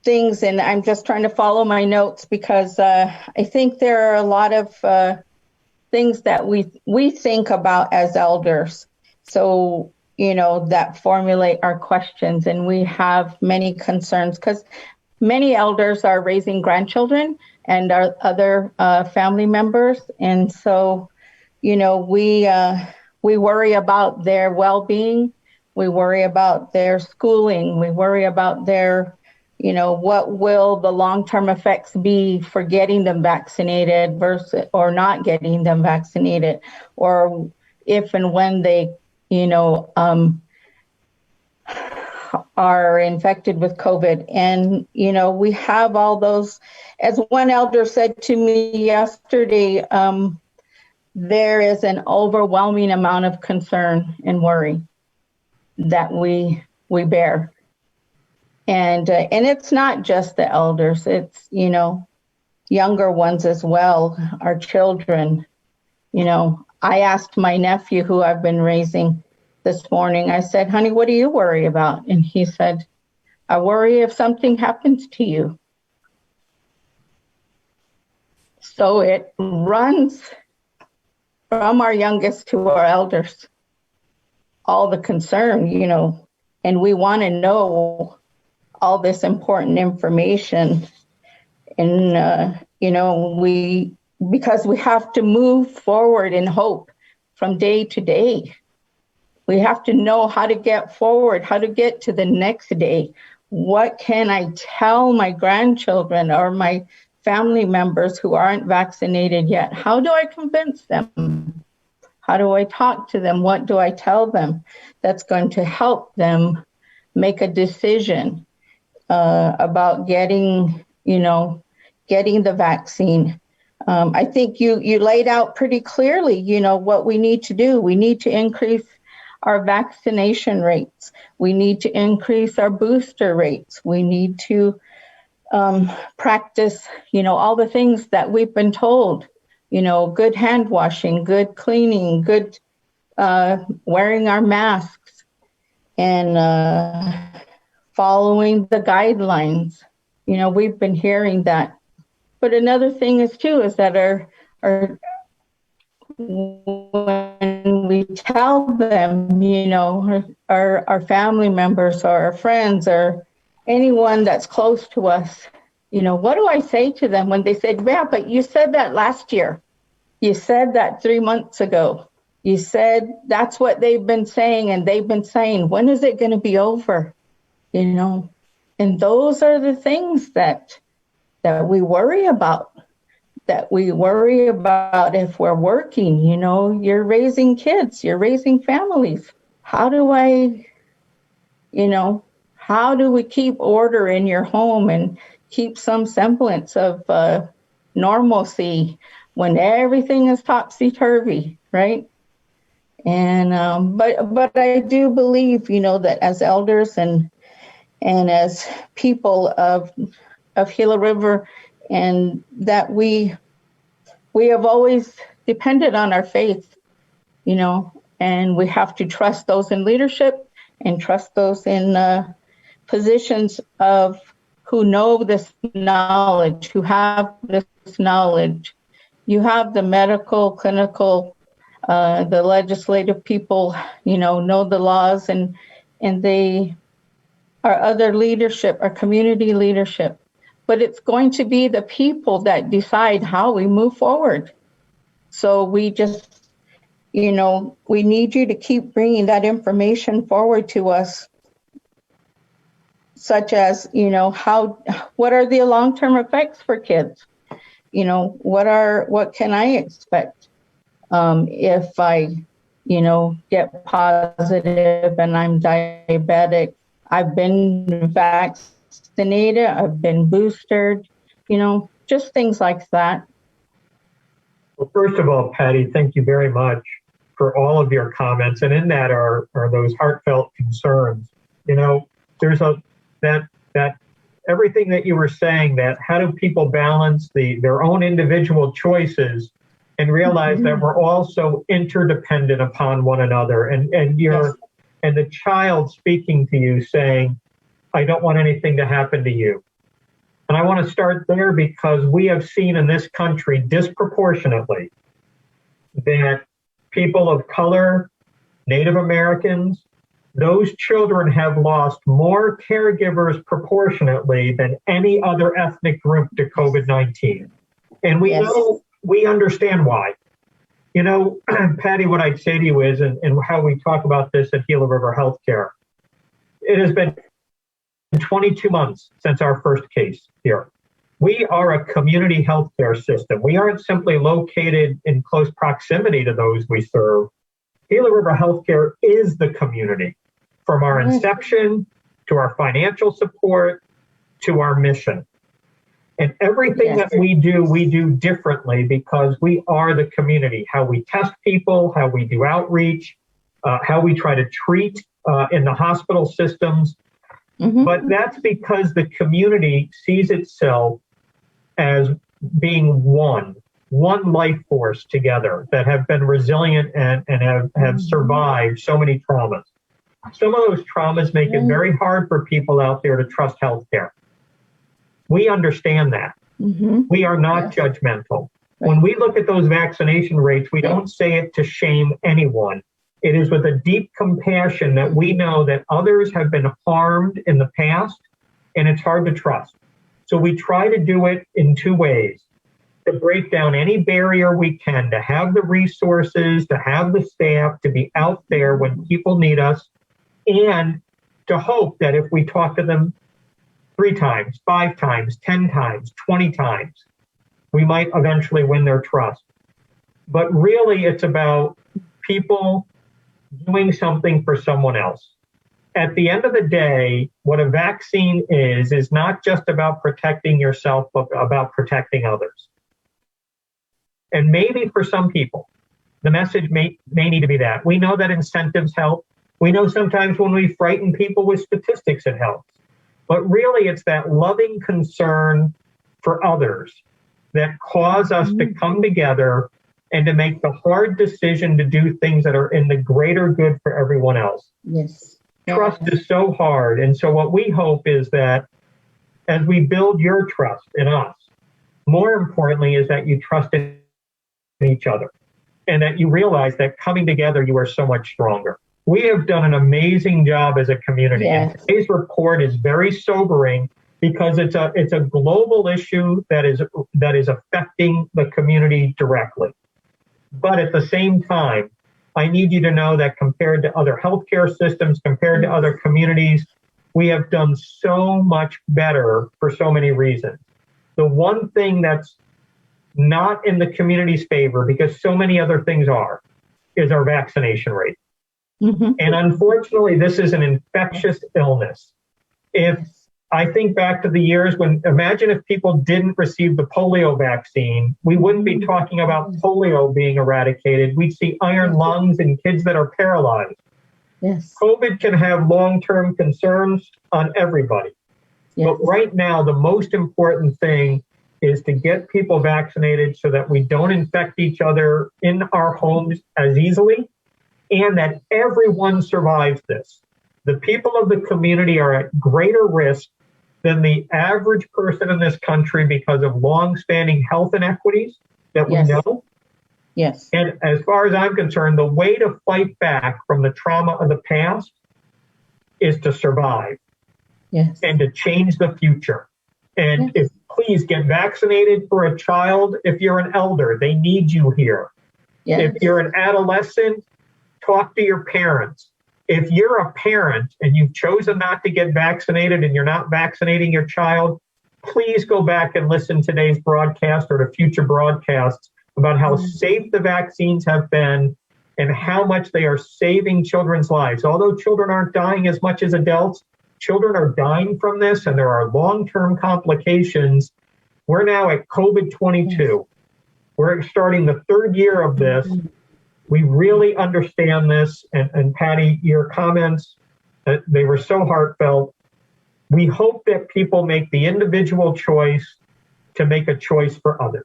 things, and I'm just trying to follow my notes, because I think there are a lot of things that we think about as elders. So, that formulate our questions, and we have many concerns, because many elders are raising grandchildren and our other family members. And so, we worry about their well-being. We worry about their schooling. We worry about their, what will the long-term effects be for getting them vaccinated versus or not getting them vaccinated, or if and when they, are infected with COVID. And, we have all those, as one elder said to me yesterday, there is an overwhelming amount of concern and worry that we bear. And it's not just the elders, it's, younger ones as well, our children. You know, I asked my nephew, who I've been raising this morning, I said, honey, what do you worry about? And he said, I worry if something happens to you. So it runs from our youngest to our elders, all the concern, you know, and we want to know all this important information. And, you know, because we have to move forward in hope from day to day. We have to know how to get forward, how to get to the next day. What can I tell my grandchildren or my family members who aren't vaccinated yet? How do I convince them? How do I talk to them? What do I tell them that's going to help them make a decision about getting the vaccine? I think you laid out pretty clearly, you know, what we need to do. We need to increase our vaccination rates. We need to increase our booster rates. We need to practice, you know, all the things that we've been told, you know, good hand washing, good cleaning, good wearing our masks, and following the guidelines. You know, we've been hearing that. But another thing is that our when we tell them, you know, our family members or our friends or anyone that's close to us, you know, what do I say to them when they said, yeah, but you said that last year. You said that 3 months ago. You said that's what they've been saying, and they've been saying, when is it going to be over? You know, and those are the things that we worry about. That we worry about if we're working. You know, you're raising kids, you're raising families. How do we keep order in your home and keep some semblance of normalcy when everything is topsy-turvy, right? And but I do believe, you know, that as elders and as people of Gila River, and that we have always depended on our faith, you know, and we have to trust those in leadership and trust those in positions of who know this knowledge, who have this knowledge. You have the medical, clinical, the legislative people, you know the laws, and they are other leadership, our community leadership. But it's going to be the people that decide how we move forward. So we just, you know, we need you to keep bringing that information forward to us, such as, you know, what are the long-term effects for kids? You know, what can I expect if I, you know, get positive and I'm diabetic? I've been vaccinated, I've been boosted, you know, just things like that. Well, first of all, Patty, thank you very much for all of your comments. And in that are those heartfelt concerns. You know, there's that everything that you were saying, that how do people balance their own individual choices and realize that we're all so interdependent upon one another. And you're, and the child speaking to you saying, I don't want anything to happen to you. And I want to start there because we have seen in this country disproportionately that people of color, Native Americans, those children have lost more caregivers proportionately than any other ethnic group to COVID-19. And we understand why. You know, Patty, what I'd say to you is, and how we talk about this at Gila River Healthcare, it has been 22 months since our first case here. We are a community healthcare system. We aren't simply located in close proximity to those we serve. Gila River Healthcare is the community, from our inception to our financial support to our mission. And everything that we do differently because we are the community. How we test people, how we do outreach, how we try to treat in the hospital systems. But that's because the community sees itself as being one life force together that have been resilient and have survived so many traumas. Some of those traumas make it very hard for people out there to trust healthcare. We understand that. We are not judgmental. When we look at those vaccination rates, we don't say it to shame anyone. It is with a deep compassion that we know that others have been harmed in the past, and it's hard to trust. So we try to do it in two ways: to break down any barrier we can, to have the resources, to have the staff, to be out there when people need us, and to hope that if we talk to them 3 times, 5 times, 10 times, 20 times, we might eventually win their trust. But really, it's about people doing something for someone else. At the end of the day, what a vaccine is not just about protecting yourself, but about protecting others. And maybe for some people, the message may need to be that. We know that incentives help. We know sometimes when we frighten people with statistics, it helps. But really, it's that loving concern for others that cause us to come together and to make the hard decision to do things that are in the greater good for everyone else. Yes. Trust is so hard. And so what we hope is that as we build your trust in us, more importantly is that you trust in each other and that you realize that coming together, you are so much stronger. We have done an amazing job as a community. Yes. And today's report is very sobering because it's a global issue that is affecting the community directly. But at the same time, I need you to know that compared to other healthcare systems, compared to other communities, we have done so much better for so many reasons. The one thing that's not in the community's favor, because so many other things are, is our vaccination rate. And unfortunately, this is an infectious illness. If I think back to the years when, imagine if people didn't receive the polio vaccine, we wouldn't be talking about polio being eradicated. We'd see iron lungs in kids that are paralyzed. Yes. COVID can have long-term concerns on everybody. Yes. But right now, the most important thing is to get people vaccinated so that we don't infect each other in our homes as easily, and that everyone survives this. The people of the community are at greater risk than the average person in this country because of long-standing health inequities that we know. Yes. And as far as I'm concerned, the way to fight back from the trauma of the past is to survive. Yes. And to change the future. And please get vaccinated for a child. If you're an elder, they need you here. Yes. If you're an adolescent, talk to your parents. If you're a parent and you've chosen not to get vaccinated and you're not vaccinating your child, please go back and listen to today's broadcast or to future broadcasts about how safe the vaccines have been and how much they are saving children's lives. Although children aren't dying as much as adults, children are dying from this and there are long-term complications. We're now at COVID-22. We're starting the 3rd year of this. We really understand this. And Patty, your comments, they were so heartfelt. We hope that people make the individual choice to make a choice for others.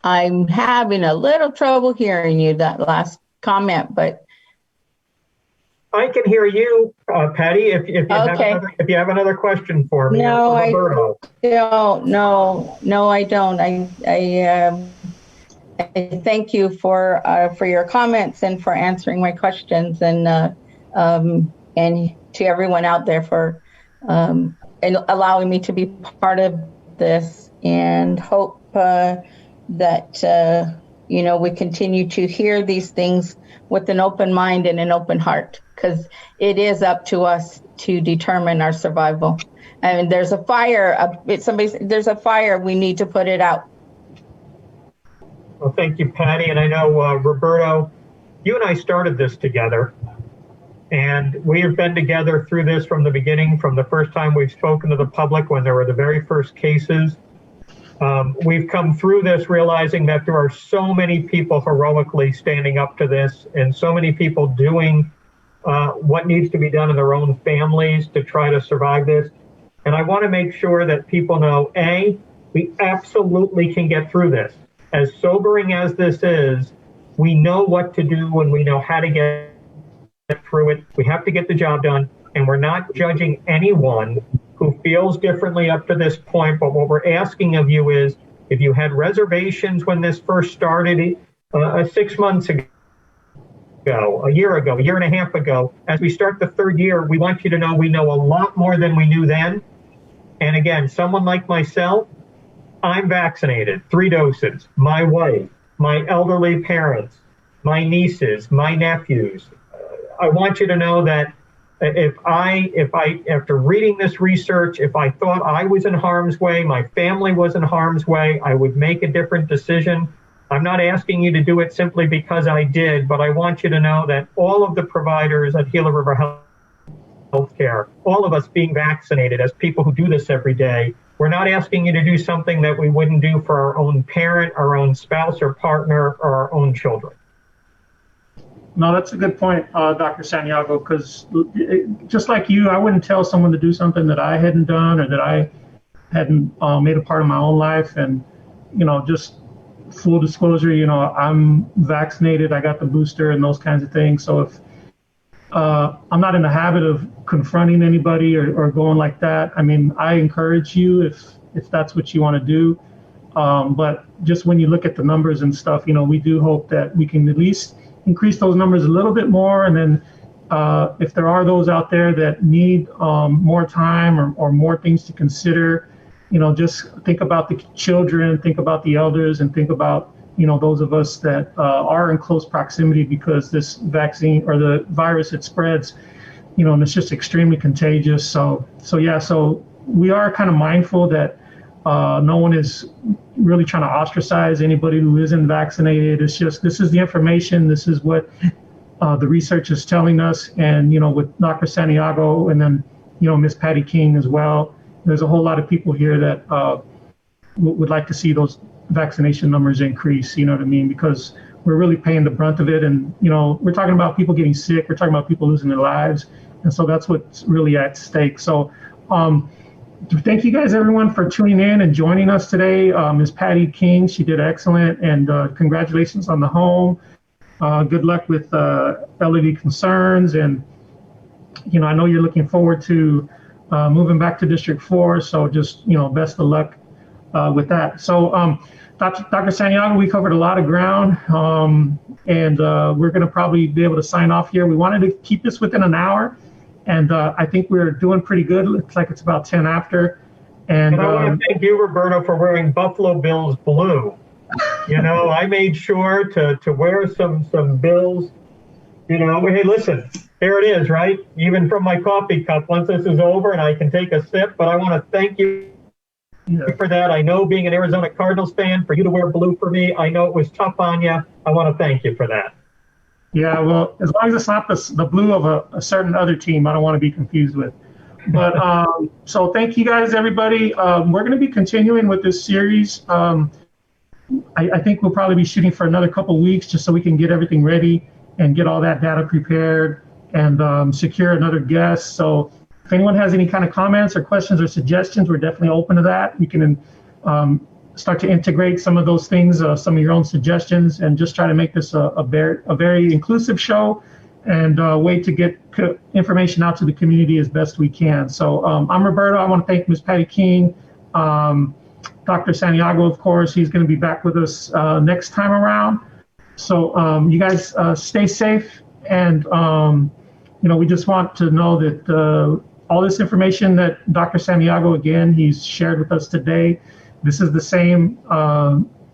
I'm having a little trouble hearing you, that last comment, but I can hear you, Patty, if you have another question for me. No, or for Roberto. No, I don't. I thank you for your comments and for answering my questions, and to everyone out there for and allowing me to be part of this, and hope that we continue to hear these things with an open mind and an open heart, because it is up to us to determine our survival. And there's a fire. There's a fire. We need to put it out. Well, thank you, Patty. And I know, Roberto, you and I started this together. And we have been together through this from the beginning, from the first time we've spoken to the public when there were the very first cases. We've come through this realizing that there are so many people heroically standing up to this and so many people doing what needs to be done in their own families to try to survive this. And I want to make sure that people know, A, we absolutely can get through this. As sobering as this is, we know what to do and we know how to get through it. We have to get the job done. And we're not judging anyone who feels differently up to this point. But what we're asking of you is, if you had reservations when this first started 6 months ago, a year ago, a year and a half ago, as we start the third year, we want you to know we know a lot more than we knew then. And again, someone like myself, I'm vaccinated, 3 doses. My wife, my elderly parents, my nieces, my nephews. I want you to know that if I, after reading this research, if I thought I was in harm's way, my family was in harm's way, I would make a different decision. I'm not asking you to do it simply because I did, but I want you to know that all of the providers at Gila River Healthcare, all of us being vaccinated as people who do this every day, we're not asking you to do something that we wouldn't do for our own parent, our own spouse or partner, or our own children. No, that's a good point, Dr. Santiago, because just like you, I wouldn't tell someone to do something that I hadn't done or that I hadn't made a part of my own life. And, just full disclosure, I'm vaccinated, I got the booster and those kinds of things. So if I'm not in the habit of confronting anybody or going like that, I mean, I encourage you if that's what you want to do. But just when you look at the numbers and stuff, we do hope that we can at least increase those numbers a little bit more. And then if there are those out there that need more time or more things to consider, just think about the children, think about the elders, and think about, those of us that are in close proximity, because this vaccine or the virus, it spreads, and it's just extremely contagious. So we are kind of mindful that no one is really trying to ostracize anybody who isn't vaccinated. It's just, this is the information, this is what the research is telling us. And, with Dr. Santiago and then, Ms. Patty King as well, there's a whole lot of people here that would like to see those vaccination numbers increase, you know what I mean? Because we're really paying the brunt of it. And, we're talking about people getting sick, we're talking about people losing their lives. And so that's what's really at stake. So thank you guys, everyone, for tuning in and joining us today. Ms. Patty King, she did excellent. And congratulations on the home. Good luck with elderly concerns. And, I know you're looking forward to moving back to District 4. So just, best of luck with that. So Dr. Santiago, we covered a lot of ground, and we're going to probably be able to sign off here. We wanted to keep this within an hour, and I think we're doing pretty good. Looks like it's about 10 after. And I want to thank you, Roberto, for wearing Buffalo Bills blue. I made sure to wear some Bills. Hey, listen, there it is, right? Even from my coffee cup, once this is over and I can take a sip, but I want to thank you for that. I know, being an Arizona Cardinals fan, for you to wear blue for me, I know it was tough on you. I want to thank you for that. Yeah, well, as long as it's not the blue of a certain other team, I don't want to be confused with. But so thank you guys, everybody. We're going to be continuing with this series. I think we'll probably be shooting for another couple of weeks just so we can get everything ready and get all that data prepared and secure another guest. So if anyone has any kind of comments or questions or suggestions, we're definitely open to that. We can start to integrate some of those things, some of your own suggestions, and just try to make this a very inclusive show and a way to get information out to the community as best we can. So I'm Roberto. I want to thank Ms. Patty King. Dr. Santiago, of course, he's going to be back with us next time around. So you guys stay safe, and we just want to know that all this information that Dr. Santiago, again, he's shared with us today, this is the same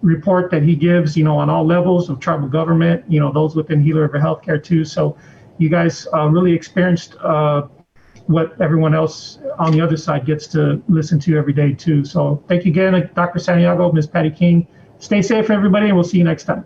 report that he gives, on all levels of tribal government, those within Gila River Healthcare too. So you guys really experienced what everyone else on the other side gets to listen to every day too. So thank you again, Dr. Santiago, Ms. Patty King. Stay safe, everybody, and we'll see you next time.